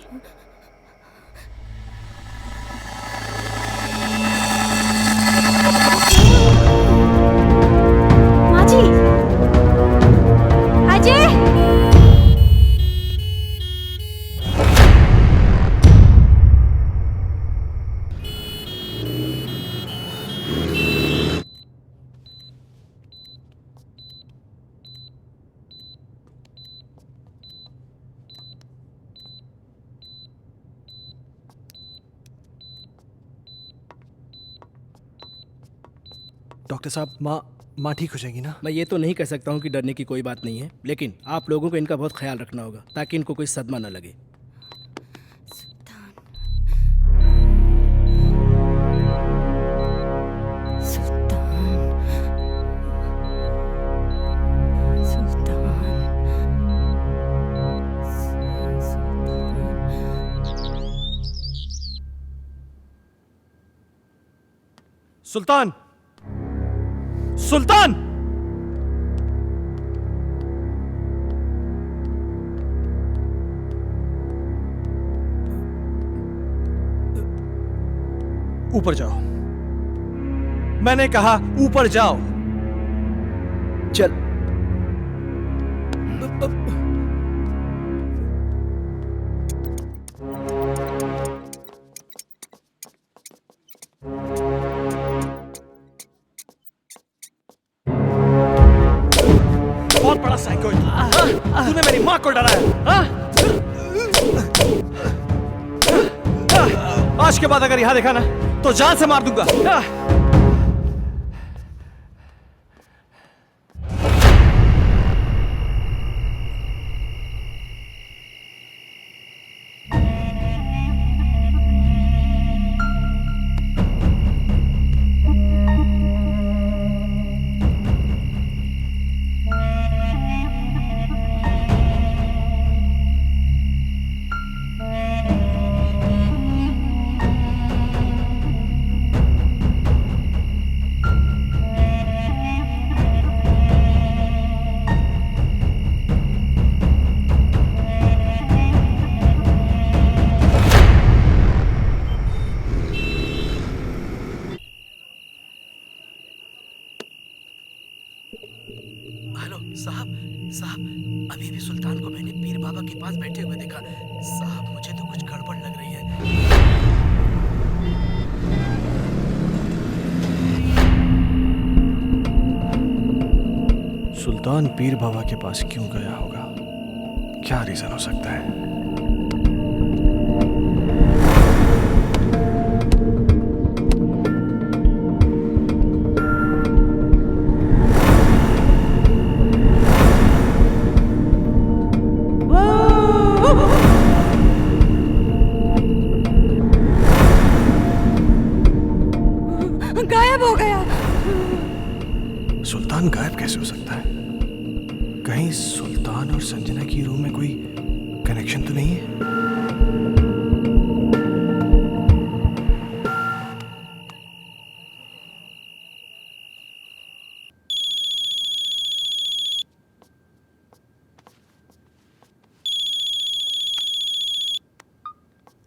माँ जी, अजय! डॉक्टर साहब, माँ ठीक हो जाएगी ना? मैं ये तो नहीं कह सकता हूँ कि डरने की कोई बात नहीं है, लेकिन आप लोगों को इनका बहुत ख्याल रखना होगा ताकि इनको कोई सदमा न लगे। सुल्तान! सुल्तान! ऊपर जाओ। मैंने कहा ऊपर जाओ। चल। बहुत बड़ा साइको तूने मेरी माँ को डराया। आज के बाद अगर यहां देखा ना तो जान से मार दूंगा। हेलो साहब, साहब, अभी भी सुल्तान को मैंने पीर बाबा के पास बैठे हुए देखा। साहब, मुझे तो कुछ गड़बड़ लग रही है। सुल्तान पीर बाबा के पास क्यों गया होगा? क्या रीजन हो सकता है? गायब हो गया। सुल्तान गायब कैसे हो सकता है? कहीं सुल्तान और संजना की रूम में कोई कनेक्शन तो नहीं है?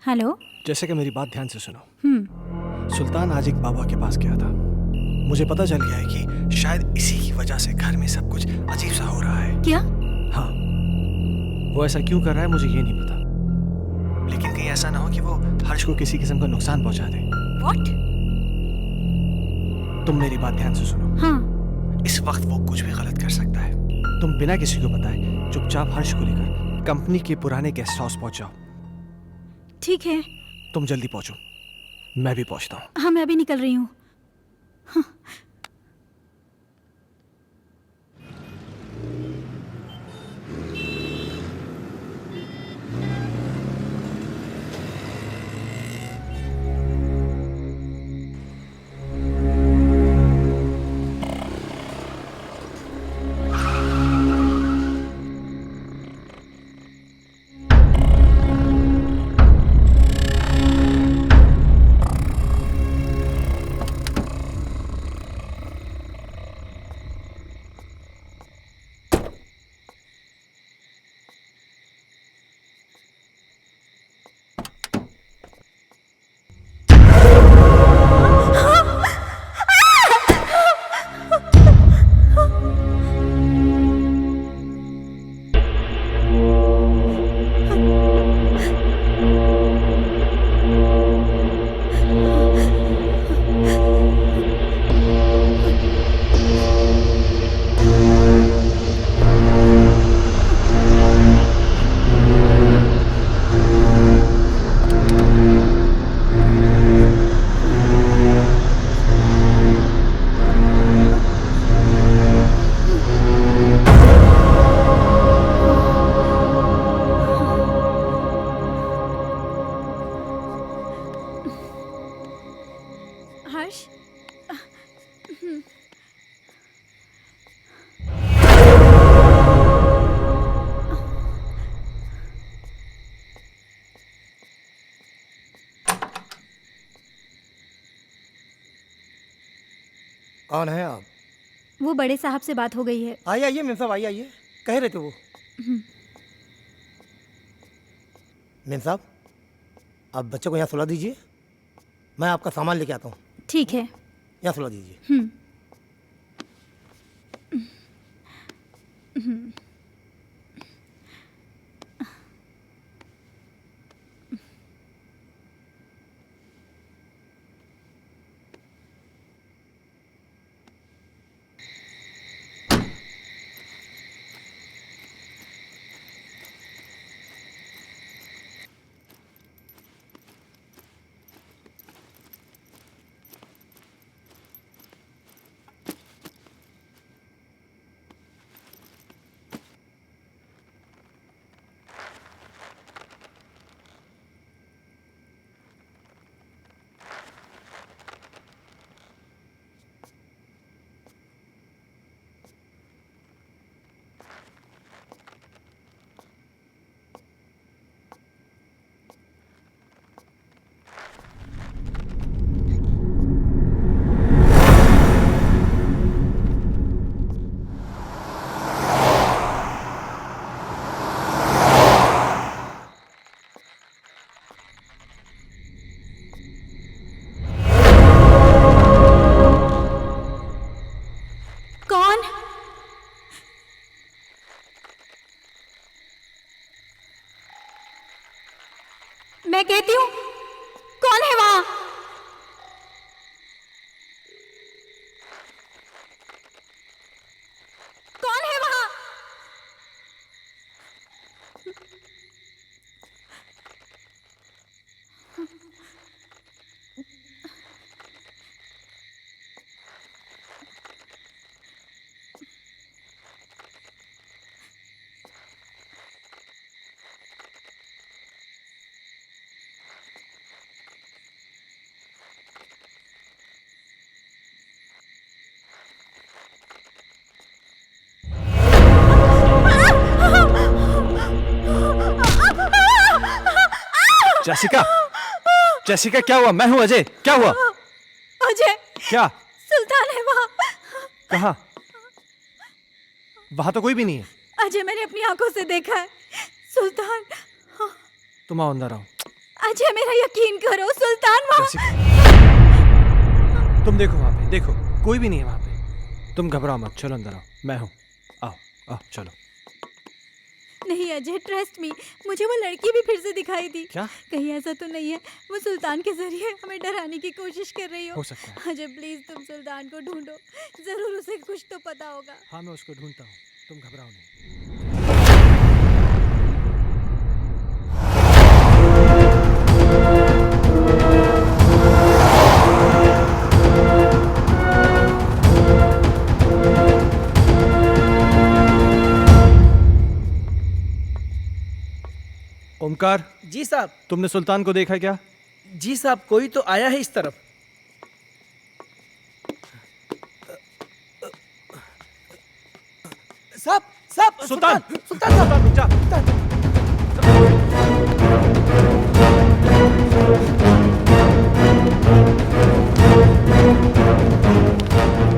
हेलो। जैसे कि मेरी बात ध्यान से सुनो। सुल्तान आज एक बाबा के पास गया था। मुझे पता चल गया है कि शायद इसी की वजह से घर में सब कुछ अजीब सा हो रहा है। क्या? हाँ, वो ऐसा क्यों कर रहा है मुझे ये नहीं पता, लेकिन कहीं ऐसा ना हो कि वो हर्ष को किसी किस्म का नुकसान पहुंचा दे। व्हाट? तुम मेरी बात ध्यान से सुनो। हाँ। इस वक्त वो कुछ भी गलत कर सकता है। तुम बिना किसी को बताए चुपचाप हर्ष को लेकर कंपनी के पुराने गेस्ट हाउस पहुंच जाओ। ठीक है। तुम जल्दी पहुंचो, मैं भी पहुंचता हूँ। हाँ, मैं अभी निकल रही हूँ। हाँ। हर्ष। कौन है आप? वो बड़े साहब से बात हो गई है। आइए आइए मेम साहब, आइए आइए। कह रहे थे वो। मेम साहब, आप बच्चे को यहाँ सुला दीजिए, मैं आपका सामान लेके आता हूँ। ठीक है। यहाँ सुला दीजिए। जेसिका, जेसिका क्या हुआ? मैं हूं अजय, क्या हुआ? अजय, क्या? सुल्तान है वहाँ। कहाँ? वहां तो कोई भी नहीं है। अजय, मैंने अपनी आंखों से देखा है सुल्तान। तुम आओ, अंदर आओ। अजय, मेरा यकीन करो, सुल्तान वहाँ। तुम देखो वहां पे, देखो कोई भी नहीं है वहां पे। तुम घबराओ मत, चलो अंदर आओ, मैं हूं। आओ आओ चलो। नहीं अजय, ट्रस्ट मी, मुझे वो लड़की भी फिर से दिखाई दी। क्या? कहीं ऐसा तो नहीं है वो सुल्तान के जरिए हमें डराने की कोशिश कर रही हो सकता है। अजय प्लीज तुम सुल्तान को ढूंढो, जरूर उसे कुछ तो पता होगा। हाँ मैं उसको ढूंढता हूँ, तुम घबराओ नहीं। ओमकार। जी साहब। तुमने सुल्तान को देखा क्या? जी साहब, कोई तो आया है इस तरफ। साहब, साहब, सुल्तान, सुल्तान साहब, रुक जा।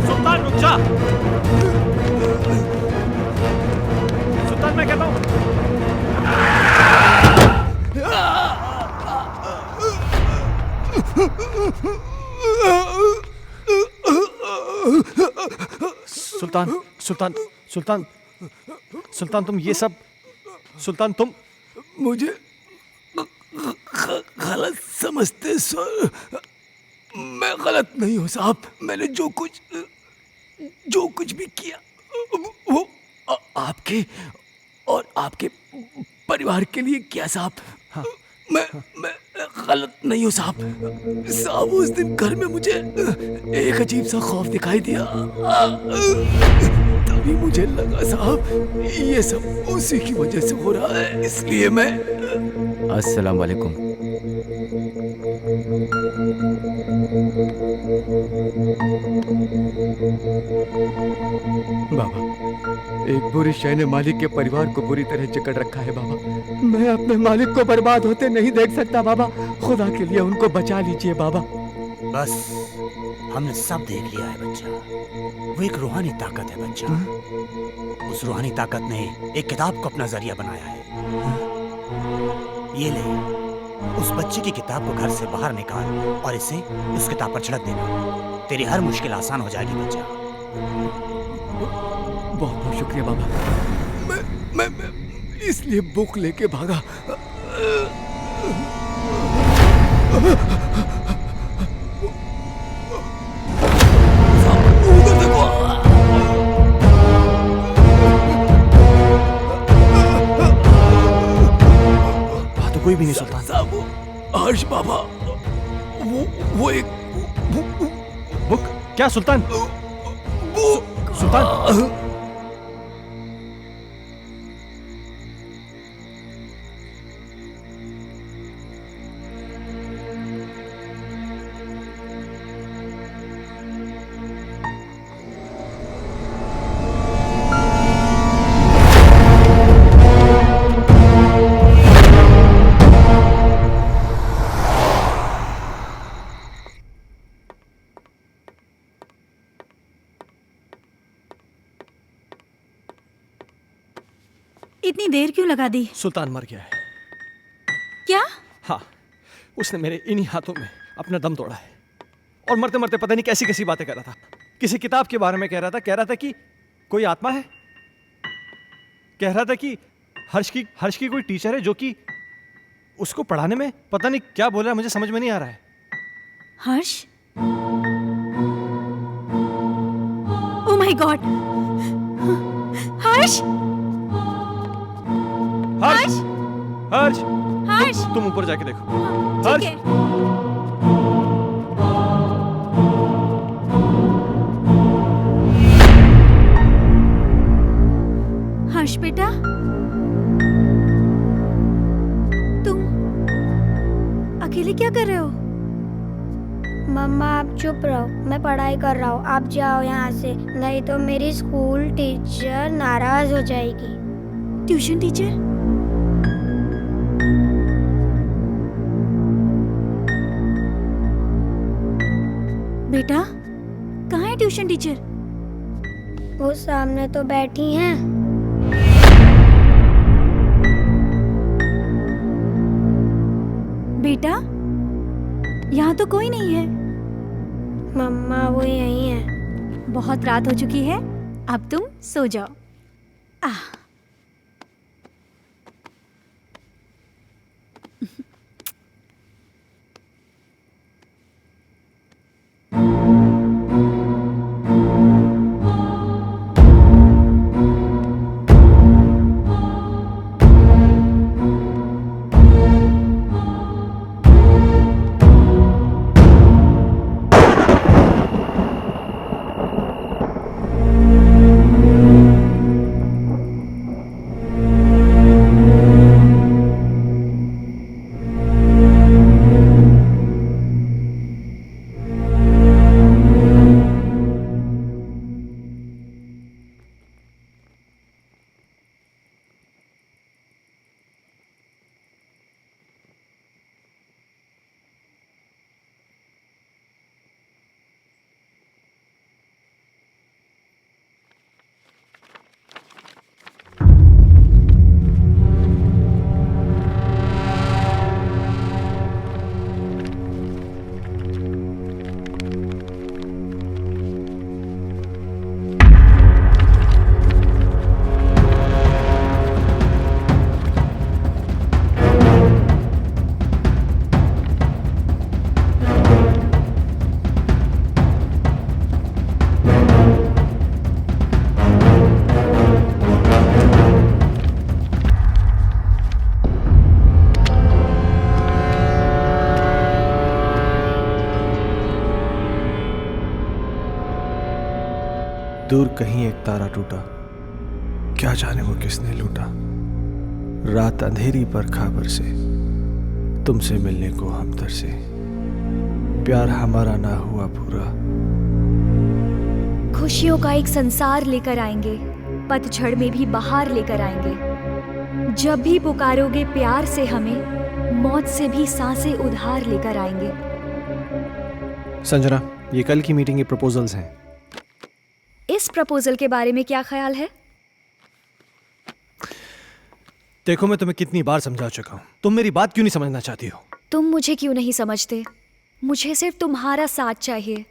सुल्तान रुक जा। सुल्तान मैं कहता हूँ। सुल्तान, सुल्तान, सुल्तान, सुल्तान तुम ये सब, सुल्तान तुम मुझे गलत समझते सर। मैं गलत नहीं हूँ साहब। मैंने जो कुछ भी किया वो आपके और आपके परिवार के लिए किया साहब। हाँ। मैं गलत नहीं हूँ साहब। साहब उस दिन घर में मुझे एक अजीब सा खौफ दिखाई दिया। तभी मुझे लगा साहब ये सब उसी की वजह से हो रहा है, इसलिए मैं। अस्सलाम वालेकुम। बाबा, एक बुरी शय ने मालिक के परिवार को बुरी तरह जकड़ रखा है बाबा। मैं अपने मालिक को बर्बाद होते नहीं देख सकता बाबा। खुदा के लिए उनको बचा लीजिए बाबा। बस हमने सब देख लिया है बच्चा। वो एक रूहानी ताकत है बच्चा। उस रूहानी ताकत ने एक किताब को अपना जरिया बनाया है। ये ले, उस बच्चे की किताब को घर से बाहर निकाल और इसे उस किताब पर छिड़क देना। तेरी हर मुश्किल आसान हो जाएगी बच्चा। बहुत बहुत शुक्रिया बाबा। मैं इसलिए बुक लेके भागा। उधर देखो। वहां तो कोई भी नहीं सुल्तान। साहब, हर्ष बाबा, वो एक बुक। क्या सुल्तान? सुल्तान इतनी देर क्यों लगा दी? सुल्तान मर गया है। क्या? हाँ, उसने मेरे इन्हीं हाथों में अपना दम तोड़ा है। और मरते मरते पता नहीं कैसी कैसी बातें कर रहा था। किसी किताब के बारे में कह रहा था कि कोई आत्मा है। कह रहा था कि हर्ष की कोई टीचर है जो कि उसको पढ़ाने में पता नहीं क्या बोल रहा है, मुझे समझ में नहीं आ रहा है। Harsh? Oh my God! Harsh! Harsh! Harsh! Harsh! तुम ऊपर जाके देखो। ठीक है। हर्ष बेटा, तुम अकेले क्या कर रहे हो? मम्मा आप चुप रहो, मैं पढ़ाई कर रहा हूँ। आप जाओ यहाँ से, नहीं तो मेरी स्कूल टीचर नाराज हो जाएगी। Tuition teacher? बेटा कहाँ है ट्यूशन टीचर? वो सामने तो बैठी हैं। बेटा यहाँ तो कोई नहीं है। मम्मा वो यहीं है। बहुत रात हो चुकी है, अब तुम सो जाओ। आह दूर कहीं एक तारा टूटा, क्या जाने वो किसने लूटा। रात अंधेरी पर खबर से, तुमसे मिलने को हम तरसे। प्यार हमारा ना हुआ पूरा। खुशियों का एक संसार लेकर आएंगे, पतझड़ में भी बहार लेकर आएंगे। जब भी पुकारोगे प्यार से हमें, मौत से भी सांसें उधार लेकर आएंगे। संजना, ये कल की मीटिंग के प्रपोजल्स हैं। इस प्रपोजल के बारे में क्या ख्याल है? देखो, मैं तुम्हें कितनी बार समझा चुका हूं, तुम मेरी बात क्यों नहीं समझना चाहती हो? तुम मुझे क्यों नहीं समझते? मुझे सिर्फ तुम्हारा साथ चाहिए।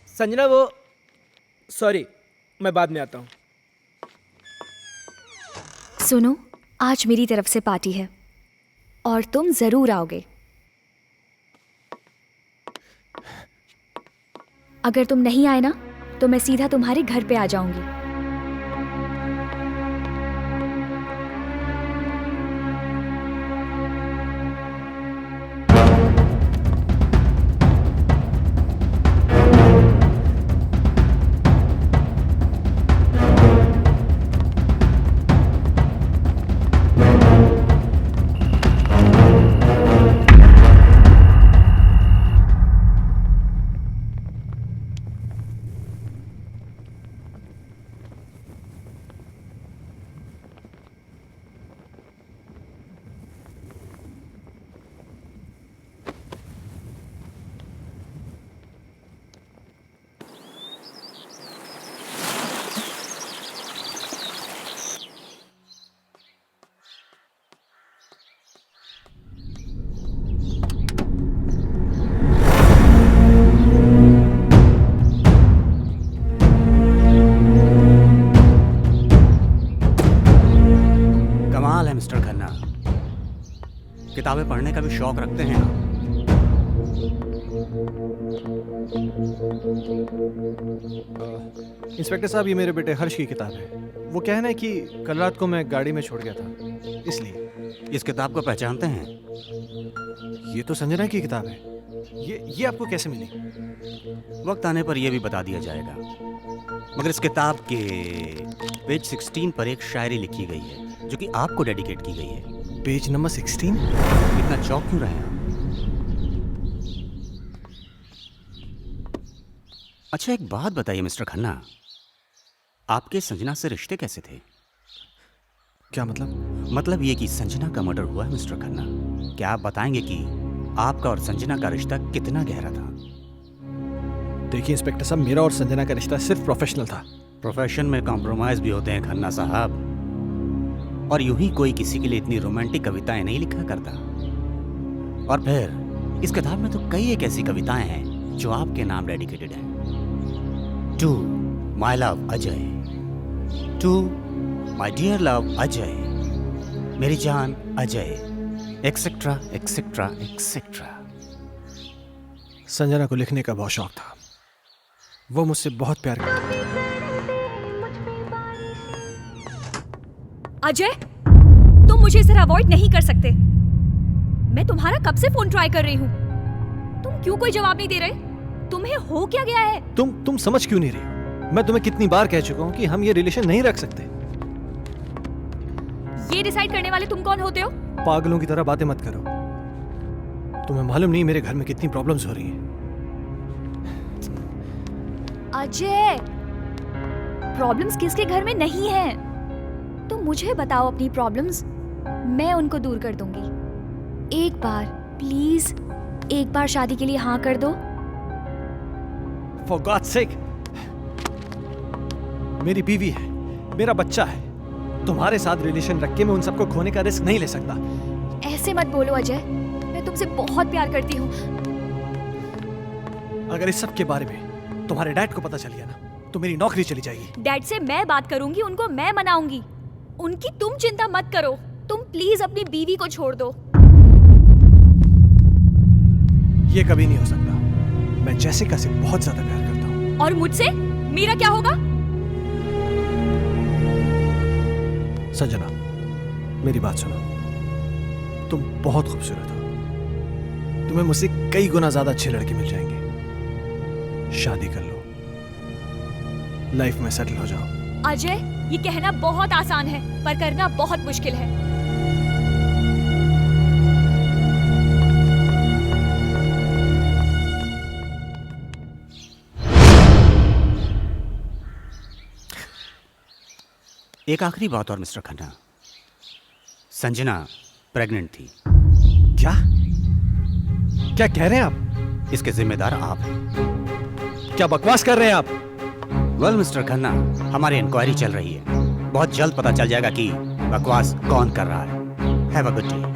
संजना, वो सॉरी, मैं बाद में आता हूँ। सुनो, आज मेरी तरफ से पार्टी है और तुम जरूर आओगे। अगर तुम नहीं आए ना, तो मैं सीधा तुम्हारे घर पे आ जाऊंगी। मिस्टर खन्ना, किताबें पढ़ने का भी शौक रखते हैं आप? इंस्पेक्टर साहब, ये मेरे बेटे हर्ष की किताब है। वो कहना है कि कल रात को मैं गाड़ी में छोड़ गया था, इसलिए। इस किताब को पहचानते हैं? ये तो संजना की किताब है। ये आपको कैसे मिली? वक्त आने पर यह भी बता दिया जाएगा, मगर इस किताब के पेज 16 पर एक शायरी लिखी गई है जो कि आपको डेडिकेट की गई है। Page number 16? इतना चौंक क्यों रहे हैं आप? अच्छा, एक बात बताइए मिस्टर खन्ना, आपके संजना से रिश्ते कैसे थे? क्या मतलब? मतलब ये कि संजना का मर्डर हुआ है मिस्टर खन्ना। क्या आप बताएंगे कि आपका और संजना का रिश्ता कितना गहरा था? देखिए इंस्पेक्टर साहब, मेरा और संजना का रिश्ता सिर्फ प्रोफेशनल था। प्रोफेशन में कॉम्प्रोमाइज भी होते हैं खन्ना साहब, और यूं ही कोई किसी के लिए इतनी रोमांटिक कविताएं नहीं लिखा करता। और फिर इस किताब में तो कई एक ऐसी कविताएं हैं जो आपके नाम डेडिकेटेड हैं। To my love Ajay, to my dear love Ajay, मेरी जान Ajay, etcetera etcetera etcetera. Sanjana को लिखने का बहुत शौक था, वो मुझसे बहुत प्यार करती थी। अजय, तुम मुझे इसे अवॉइड नहीं कर सकते। मैं तुम्हारा कब से फोन ट्राई कर रही हूँ, तुम क्यों कोई जवाब नहीं दे रहे? तुम्हें हो क्या गया है? तुम समझ क्यों नहीं रही? मैं तुम्हें कितनी बार कह चुका हूँ कि हम ये रिलेशन नहीं रख सकते। ये डिसाइड करने वाले तुम कौन होते हो? पागलों की तरह बातें मत करो। तुम्हें मालूम नहीं मेरे घर में कितनी प्रॉब्लम्स हो रही हैं। अजय, प्रॉब्लम्स किसके घर में नहीं है? तुम मुझे बताओ अपनी प्रॉब्लम्स, मैं उनको दूर कर दूंगी। एक बार प्लीज, एक बार शादी के लिए हाँ कर दो। For God's sake, मेरी बीवी है, मेरा बच्चा है। तुम्हारे साथ रिलेशन रख के मैं उन सबको खोने का रिस्क नहीं ले सकता। ऐसे मत बोलो अजय, मैं तुमसे बहुत प्यार करती हूँ। अगर इस सब के बारे में तुम्हारे डैड को पता चल गया ना, तो मेरी नौकरी चली जाएगी। डैड से मैं बात करूंगी, उनको मैं मनाऊंगी। उनकी तुम चिंता मत करो। तुम प्लीज अपनी बीवी को छोड़ दो। ये कभी नहीं हो सकता। मैं जैसिका से बहुत ज्यादा प्यार करता हूँ। और मुझसे मेरा क्या होगा? संजना, मेरी बात सुनो। तुम बहुत खूबसूरत हो। तुम्हें मुझसे कई गुना ज्यादा अच्छे लड़के मिल जाएंगे। शादी कर लो, लाइफ में सेटल हो जाओ। अजय, ये कहना बहुत आसान है, पर करना बहुत मुश्किल है। एक आखिरी बात और मिस्टर खन्ना, संजना प्रेग्नेंट थी। क्या क्या कह रहे हैं आप? इसके जिम्मेदार आप हैं। क्या बकवास कर रहे हैं आप? वेल मिस्टर खन्ना, हमारी इंक्वायरी चल रही है, बहुत जल्द पता चल जाएगा कि बकवास कौन कर रहा है। Have a good day.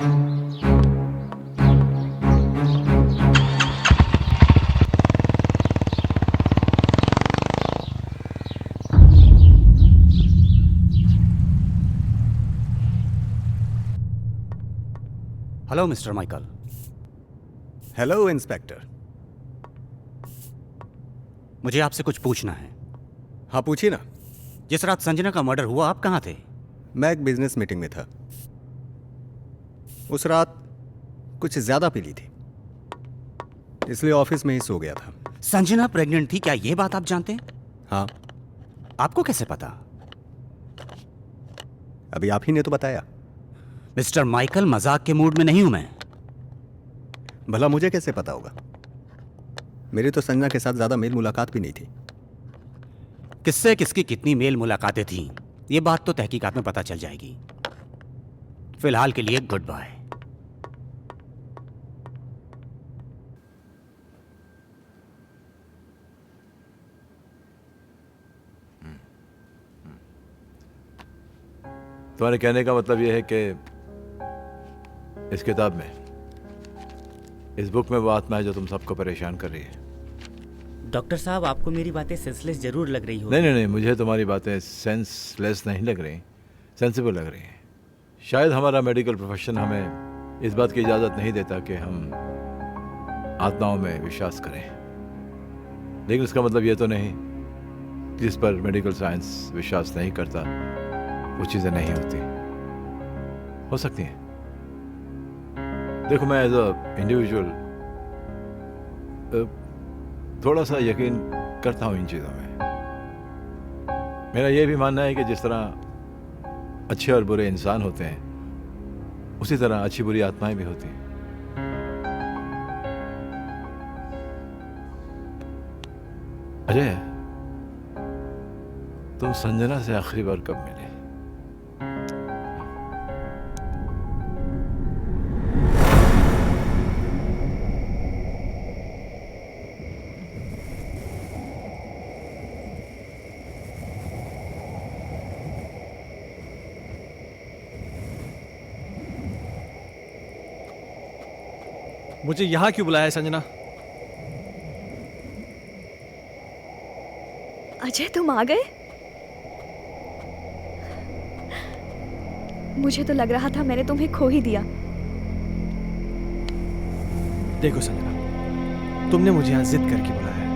Hello mister Michael. Hello inspector. मुझे आपसे कुछ पूछना है। हाँ पूछिए ना। जिस रात संजना का मर्डर हुआ आप कहाँ थे? मैं एक बिजनेस मीटिंग में था। उस रात कुछ ज्यादा पी ली थी, इसलिए ऑफिस में ही सो गया था। संजना प्रेग्नेंट थी, क्या ये बात आप जानते हैं? हाँ। आपको कैसे पता? अभी आप ही ने तो बताया। मिस्टर माइकल, मजाक के मूड में नहीं हूं मैं। भला मुझे कैसे पता होगा? मेरी तो संजना के साथ ज्यादा मेल मुलाकात भी नहीं थी। किससे किसकी कितनी मेल मुलाकातें थीं, ये बात तो तहकीकात में पता चल जाएगी। फिलहाल के लिए गुड बाय। तुम्हारे कहने का मतलब यह है कि इस किताब में, इस बुक में वो आत्मा है जो तुम सबको परेशान कर रही है। डॉक्टर साहब, आपको मेरी बातें सेंसलेस जरूर लग रही हो। नहीं, मुझे तुम्हारी बातें सेंसलेस नहीं लग रही, सेंसिबल लग रही हैं। शायद हमारा मेडिकल प्रोफेशन हमें इस बात की इजाज़त नहीं देता कि हम आत्माओं में विश्वास करें, लेकिन इसका मतलब ये तो नहीं कि जिस पर मेडिकल साइंस विश्वास नहीं करता वो चीज़ें नहीं होती, हो सकती हैं। देखो, मैं एज अ इंडिविजुअल थोड़ा सा यकीन करता हूँ इन चीज़ों में। मेरा ये भी मानना है कि जिस तरह अच्छे और बुरे इंसान होते हैं, उसी तरह अच्छी बुरी आत्माएं भी होती हैं। अजय, तुम संजना से आखिरी बार कब मिले? मुझे यहाँ क्यों बुलाया है संजना? अजय, तुम आ गए? मुझे तो लग रहा था मैंने तुम्हें खो ही दिया। देखो संजना, तुमने मुझे यहाँ जिद करके बुलाया है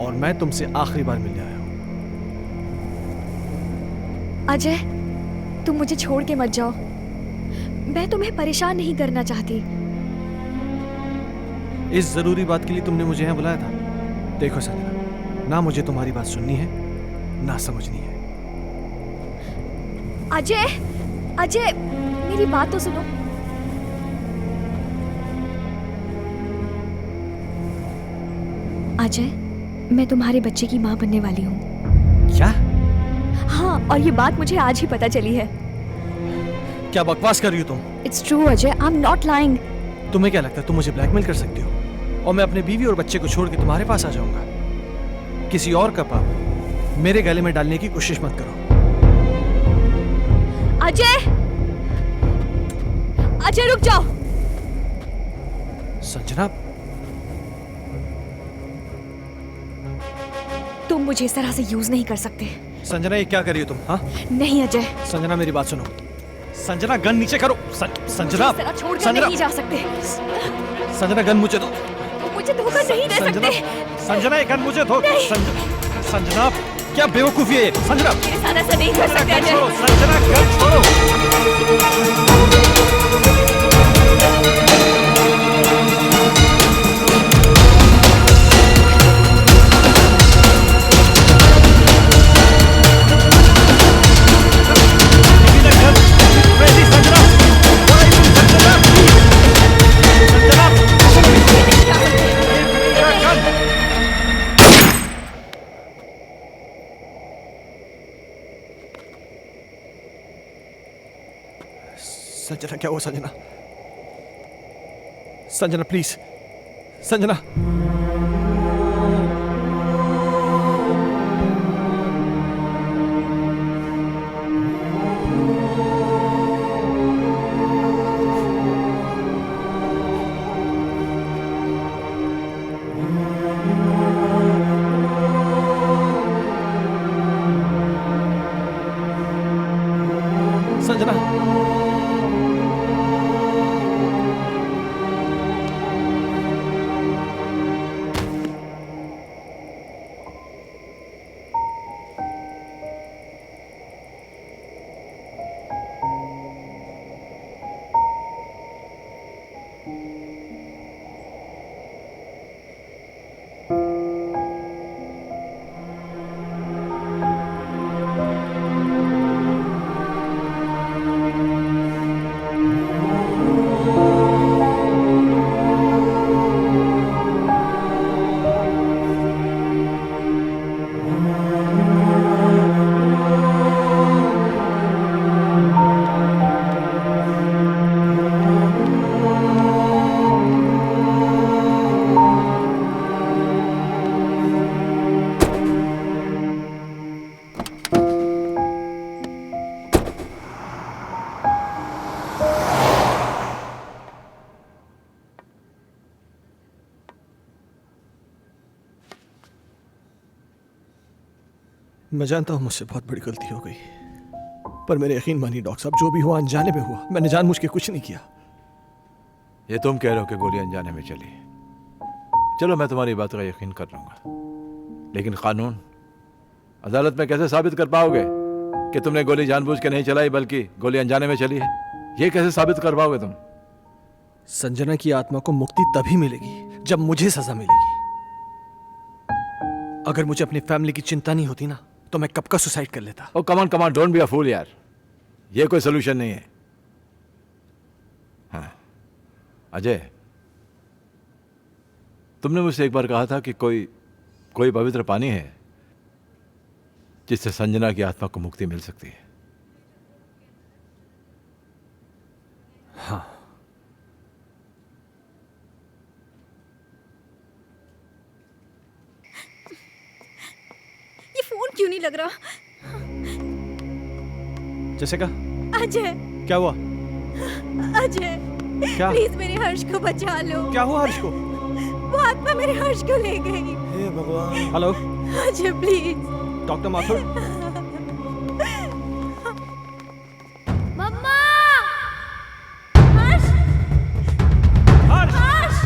और मैं तुमसे आखिरी बार मिलने आया हूँ। अजय, तुम मुझे छोड़ के मत जाओ। मैं तुम्हें परेशान नहीं करना चाहती। इस जरूरी बात के लिए तुमने मुझे यहाँ बुलाया था? देखो संजना, ना मुझे तुम्हारी बात सुननी है ना समझनी है। अजय, अजय, मेरी बात तो सुनो। अजय, मैं तुम्हारे बच्चे की माँ बनने वाली हूँ। क्या? हाँ, और ये बात मुझे आज ही पता चली है। क्या बकवास कर रही हो तुम? It's true Ajay, I am not lying. तुम्हें क्या लगता है तुम मुझे ब्लैकमेल कर सकती हो और मैं अपने बीवी और बच्चे को छोड़ के तुम्हारे पास आ जाऊंगा? किसी और का पाप मेरे गले में डालने की कोशिश मत करो। अजय, अजय रुक जाओ। संजना, तुम मुझे इस तरह से यूज नहीं कर सकते। संजना ये क्या कर रही हो तुम? हाँ नहीं अजय। संजना मेरी बात सुनो। संजना गन नीचे करो। संजना, इस तरह छोड़कर नहीं जा सकते। संजना गन मुझे दो। तुम मुझे धोखा नहीं दे सकते। संजना ये गन मुझे दो। संजना क्या बेवकूफी है ये? संजना मेरे साथ ऐसा नहीं कर सकते अजय। संजना गन छोड़ो। संजना क्या हुआ? संजना, संजना प्लीज, संजना। संजना, मैं जानता हूं मुझसे बहुत बड़ी गलती हो गई, पर मेरे यकीन मानिए डॉक्टर साहब, जो भी हुआ अनजाने में हुआ। मैंने जानबूझ के कुछ नहीं किया। ये तुम कह रहे हो कि गोली अनजाने में चली। चलो मैं तुम्हारी बात का यकीन कर लूंगा, लेकिन कानून अदालत में कैसे साबित कर पाओगे कि तुमने गोली जानबूझ के नहीं चलाई बल्कि गोली अनजाने में चली है? ये कैसे साबित कर पाओगे तुम? संजना की आत्मा को मुक्ति तभी मिलेगी जब मुझे सजा मिलेगी। अगर मुझे अपनी फैमिली की चिंता नहीं होती ना, तो मैं कब का सुसाइड कर लेता। ओ कमान कमान, डोंट बी अ फूल यार, ये कोई सोल्यूशन नहीं है। हाँ अजय, तुमने मुझसे एक बार कहा था कि कोई पवित्र पानी है जिससे संजना की आत्मा को मुक्ति मिल सकती है। हाँ, ये फोन क्यों नहीं लग रहा? जैसे का अजय, क्या हुआ? अजय, क्या? प्लीज मेरे हर्ष को बचा लो। क्या हुआ हर्ष को? वो आत्मा मेरे हर्ष को ले गई। हे भगवान। Hello Ajay please. Doctor Mathur. मम्मा। हर्ष हर्ष हर्ष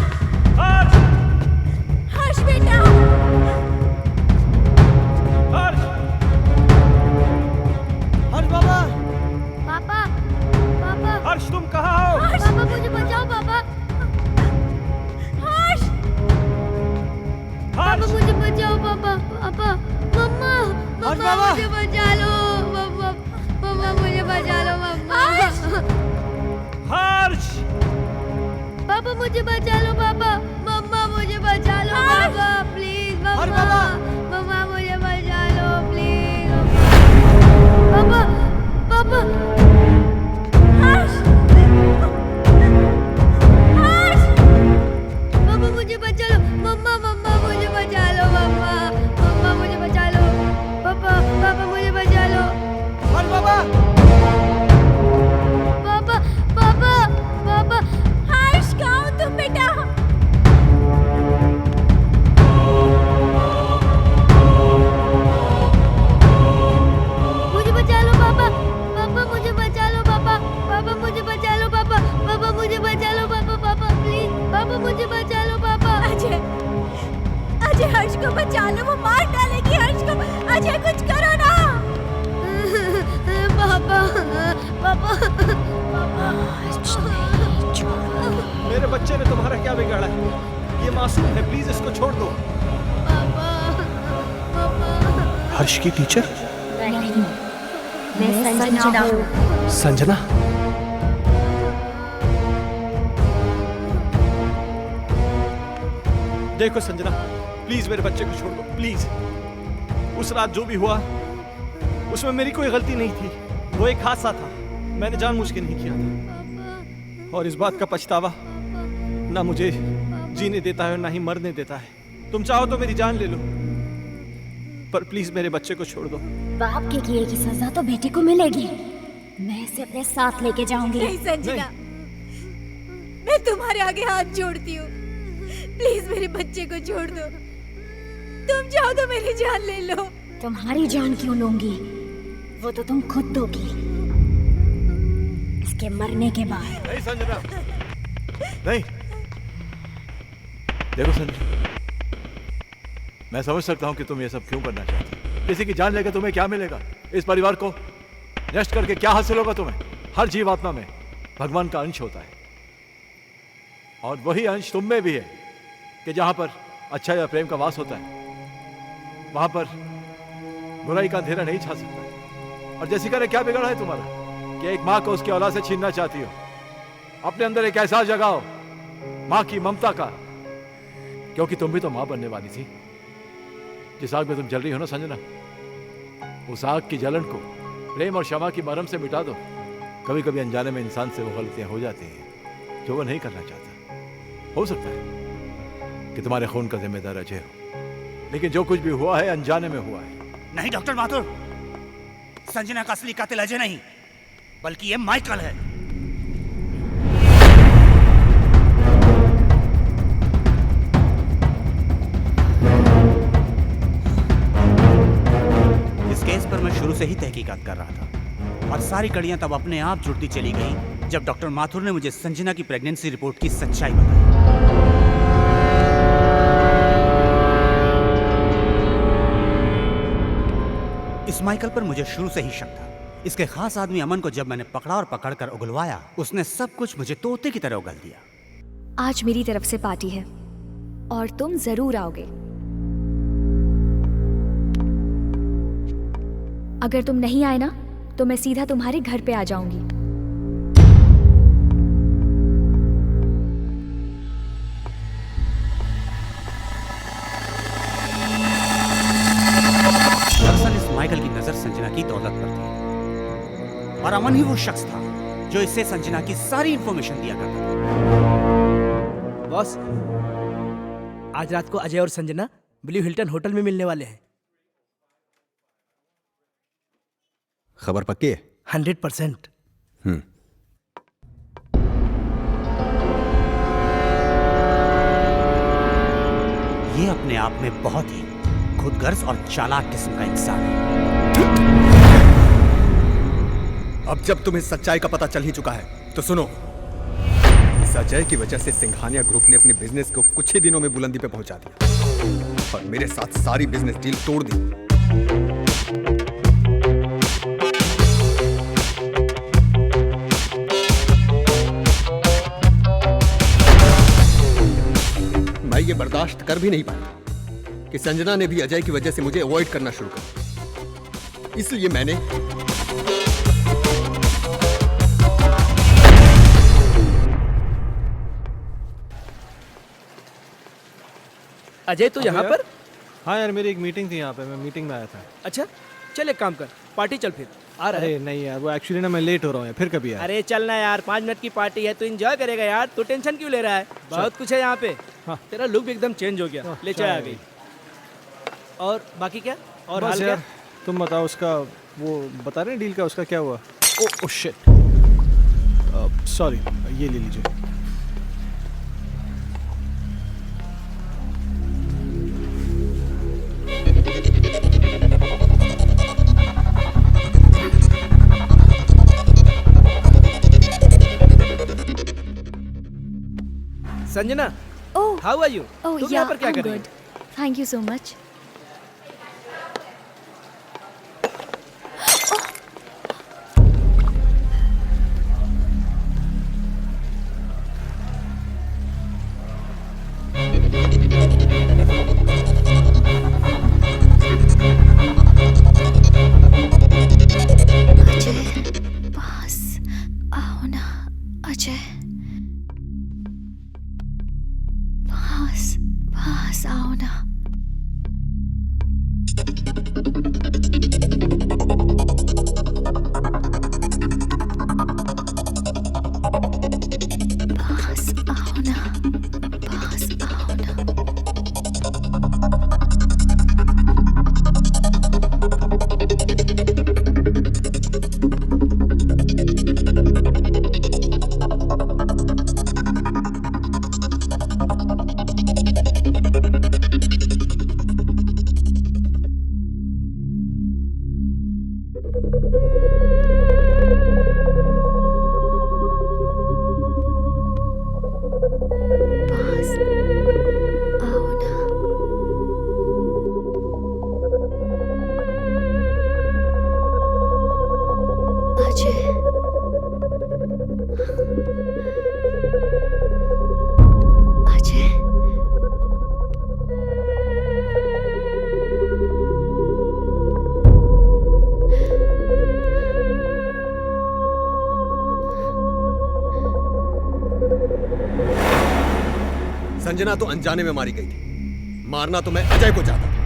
हर्ष हर्ष बेटा। हर्ष हर्ष बाबा। पापा पापा हर्ष तुम कहाँ हो? पापा मुझे बचाओ पापा। हर्ष पापा मुझे बचाओ पापा। पापा मम्मा हर्ष मम्मा बाबा। मुझे बचा लो। मम्मा मम्मा मुझे बचा लो मम्मा। हर्ष पापा मुझे बचा लो पापा। मम्मा मुझे बचा लो पापा प्लीज। हर्ष मम्मा बाबा। मम्मा मुझे बचा लो प्लीज। पापा पापा हर्ष हर्ष पापा मुझे बचा लो। मम्मा मम्मा मुझे बचा लो मम्मा। मम्मा मुझे बचा लो। पापा पापा मुझे बचा लो। हर्ष बाबा। पापा पापा पापा हर्ष कहाँ हो तुम बेटा? मुझे बचा लो पापा। पापा मुझे बचा लो पापा। पापा मुझे बचा लो पापा। पापा मुझे बचा लो पापा। पापा प्लीज पापा मुझे बचा लो पापा। अजय अजय हर्ष को बचा लो, वो मार डालेगी हर्ष को। अजय कुछ करो ना। पापा पापा पापा मेरे बच्चे ने तुम्हारा क्या बिगाड़ा है? ये मासूम है, प्लीज इसको छोड़ दो। हर्ष की टीचर? नहीं, मैं संजना हूँ। संजना? देखो संजना, प्लीज मेरे बच्चे को छोड़ दो, प्लीज। उस रात जो भी हुआ उसमें मेरी कोई गलती नहीं थी, वो एक हादसा था, मैंने जानबूझ के नहीं किया था। और इस बात का पछतावा ना मुझे जीने देता है और ना ही मरने देता है। तुम चाहो तो मेरी जान ले लो, पर प्लीज मेरे बच्चे को छोड़ दो। बाप के किए की सजा तो बेटे को मिलेगी। मैं इसे अपने साथ लेके जाऊंगी। नहीं संजना, मैं तुम्हारे आगे हाथ जोड़ती हूँ, प्लीज मेरे बच्चे को छोड़ दो। तुम चाहो तो मेरी जान ले लो। तुम्हारी जान क्यों लूंगी? वो तो तुम खुद दोगी इसके मरने के बाद। नहीं संजना, नहीं। देखो संजना, मैं समझ सकता हूं कि तुम ये सब क्यों करना चाहती हो। किसी की जान लेकर तुम्हें क्या मिलेगा? इस परिवार को नष्ट करके क्या हासिल होगा तुम्हें? हर जीवात्मा में भगवान का अंश होता है, और वही अंश तुम में भी है कि जहां पर अच्छा या प्रेम का वास होता है वहां पर बुराई का अंधेरा नहीं छा सकता। और जैसिका ने क्या बिगाड़ा है तुम्हारा कि एक माँ को उसकी औलाद से छीनना चाहती हो? अपने अंदर एक एहसास जगाओ माँ की ममता का, क्योंकि तुम भी तो माँ बनने वाली थी। जिस आग में तुम जल रही हो ना संजना, उस आग की जलन को प्रेम और क्षमा की मरहम से मिटा दो। कभी कभी अनजाने में इंसान से वो गलतियां हो जाती हैं जो वो नहीं करना चाहता। हो सकता है कि तुम्हारे खून का जिम्मेदार अजय हो, लेकिन जो कुछ भी हुआ है अनजाने में हुआ है। नहीं डॉक्टर माथुर, संजना का असली कातिल अजय नहीं बल्कि ये माइकल है। इस केस पर मैं शुरू से ही तहकीकात कर रहा था और सारी कड़ियां तब अपने आप जुड़ती चली गई जब डॉक्टर माथुर ने मुझे संजना की प्रेगनेंसी रिपोर्ट की सच्चाई बताई। इस माइकल पर मुझे शुरू से ही शक था। इसके खास आदमी अमन को जब मैंने पकड़ा और पकड़कर उगलवाया, उसने सब कुछ मुझे तोते की तरह उगल दिया। आज मेरी तरफ से पार्टी है और तुम जरूर आओगे। अगर तुम नहीं आए ना तो मैं सीधा तुम्हारे घर पे आ जाऊंगी। दरअसल इस माइकल की नजर संजना की दौलत पर थी और अमन ही वो शख्स था जो इससे संजना की सारी इंफॉर्मेशन दिया करता था। बॉस, आज रात को अजय और संजना ब्लू हिल्टन होटल में मिलने वाले हैं। खबर पक्की है? 100%। ये अपने आप में बहुत ही खुदगर्ज और चालाक किस्म का इंसान है। अब जब तुम्हें सच्चाई का पता चल ही चुका है तो सुनो, इस अजय की वजह से सिंघानिया ग्रुप ने अपने बिजनेस को कुछ ही दिनों में बुलंदी पे पहुंचा दिया और मेरे साथ सारी बिजनेस डील तोड़ दी। मैं ये बर्दाश्त कर भी नहीं पाया कि संजना ने भी अजय की वजह से मुझे अवॉइड करना शुरू कर दिया। इसलिए मैंने अजय तू यहाँ पर? हाँ यार, मेरी एक मीटिंग थी यहाँ पे, मैं मीटिंग में आया था। अच्छा चल एक काम कर, पार्टी चल फिर आ रहा है। अरे नहीं यार, वो एक्चुअली ना मैं लेट हो रहा हूँ यार, फिर कभी यार। अरे चलना यार, 5 मिनट की पार्टी है, तू एंजॉय करेगा यार, तू टेंशन क्यों ले रहा है? बहुत कुछ है यहाँ पे। हाँ। तेरा लुक भी एकदम चेंज हो गया, ले चाय आ गई। और बाकी क्या? और हाल क्या? तुम बताओ, उसका वो बता रहे हैं डील का, उसका क्या हुआ? ओह शिट, सॉरी, ये ले लीजिए। Sanjana, oh how are you? Oh तुम या, यहाँ पर क्या आई कर एम रही good, thank you so much. Sanjana तो अनजाने में मारी गई थी, मारना तो मैं अजय को चाहता था।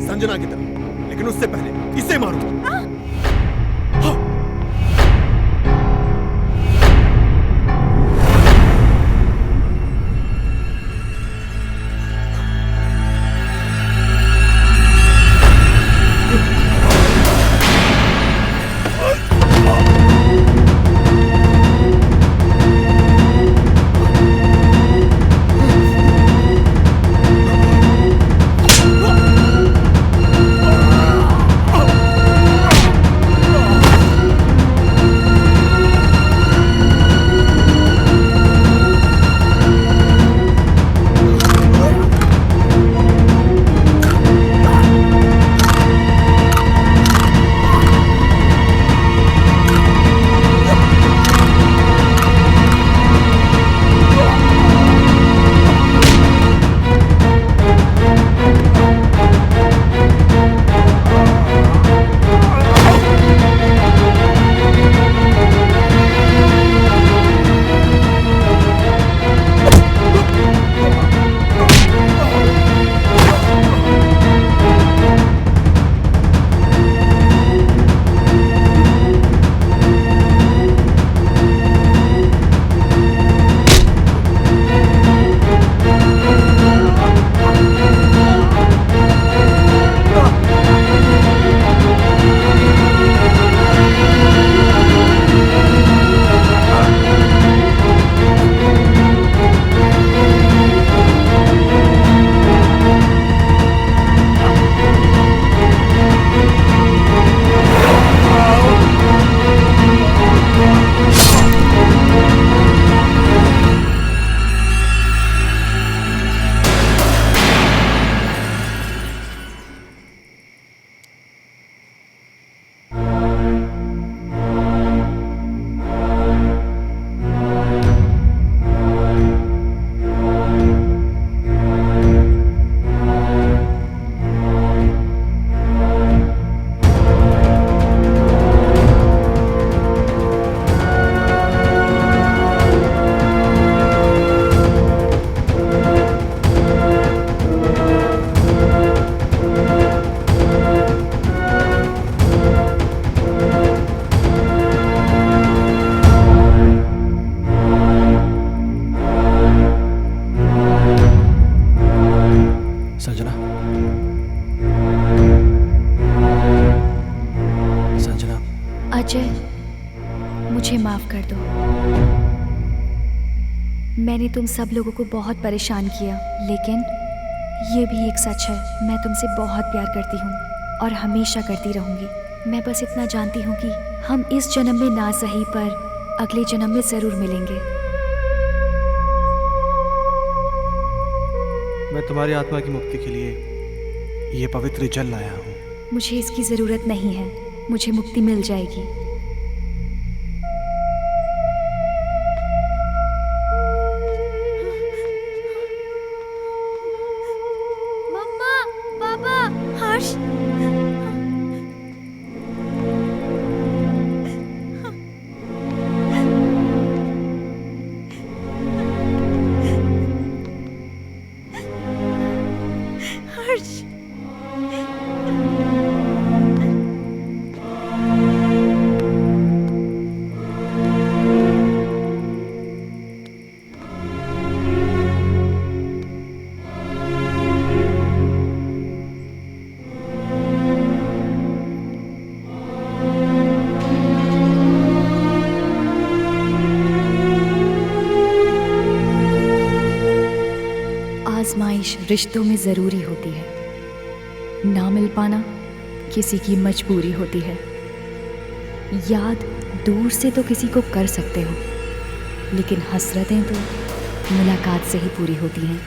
संजना की तरह, लेकिन उससे पहले इसे मारूंगा। मैंने तुम सब लोगों को बहुत परेशान किया, लेकिन ये भी एक सच है, मैं तुमसे बहुत प्यार करती हूँ और हमेशा करती रहूँगी। मैं बस इतना जानती हूँ कि हम इस जन्म में ना सही पर अगले जन्म में ज़रूर मिलेंगे। मैं तुम्हारी आत्मा की मुक्ति के लिए ये पवित्र जल लाया हूँ। मुझे इसकी ज़रूरत नहीं है, मुझे मुक्ति मिल जाएगी। मम्मा, पापा, हर्ष। हर्ष। आजमाइश रिश्तों में ज़रूरी होती है, ना मिल पाना किसी की मजबूरी होती है। याद दूर से तो किसी को कर सकते हो, लेकिन हसरतें तो मुलाकात से ही पूरी होती हैं।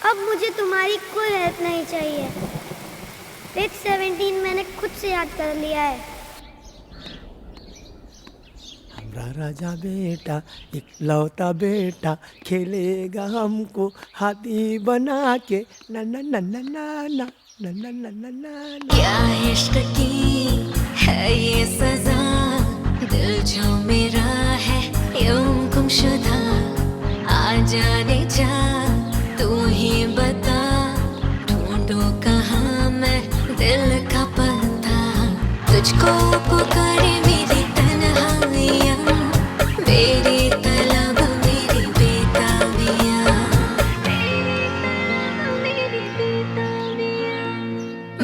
अब मुझे तुम्हारी कोई हेल्प नहीं चाहिए। पेज 17 मैंने खुद से याद कर लिया है। हमारा राजा बेटा इकलौता बेटा खेलेगा हमको हाथी बना के ना ना ना ना ना ना ना ना ना ना ना। क्या इश्क की है ये सजा, दिल जो मेरा है यूं गुमशुदा, आ जाने जा तू ही बता, ढूंढूं कहाँ मैं दिल का पता, तुझको पुकारे मेरी तन्हाइयाँ, मेरी तलब मेरी बेताबियाँ,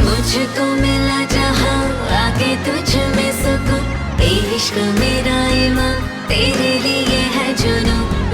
मुझको मिला जहाँ आके तुझ में सुकून, इश्क मेरा ईमान तेरे लिए है जुनून,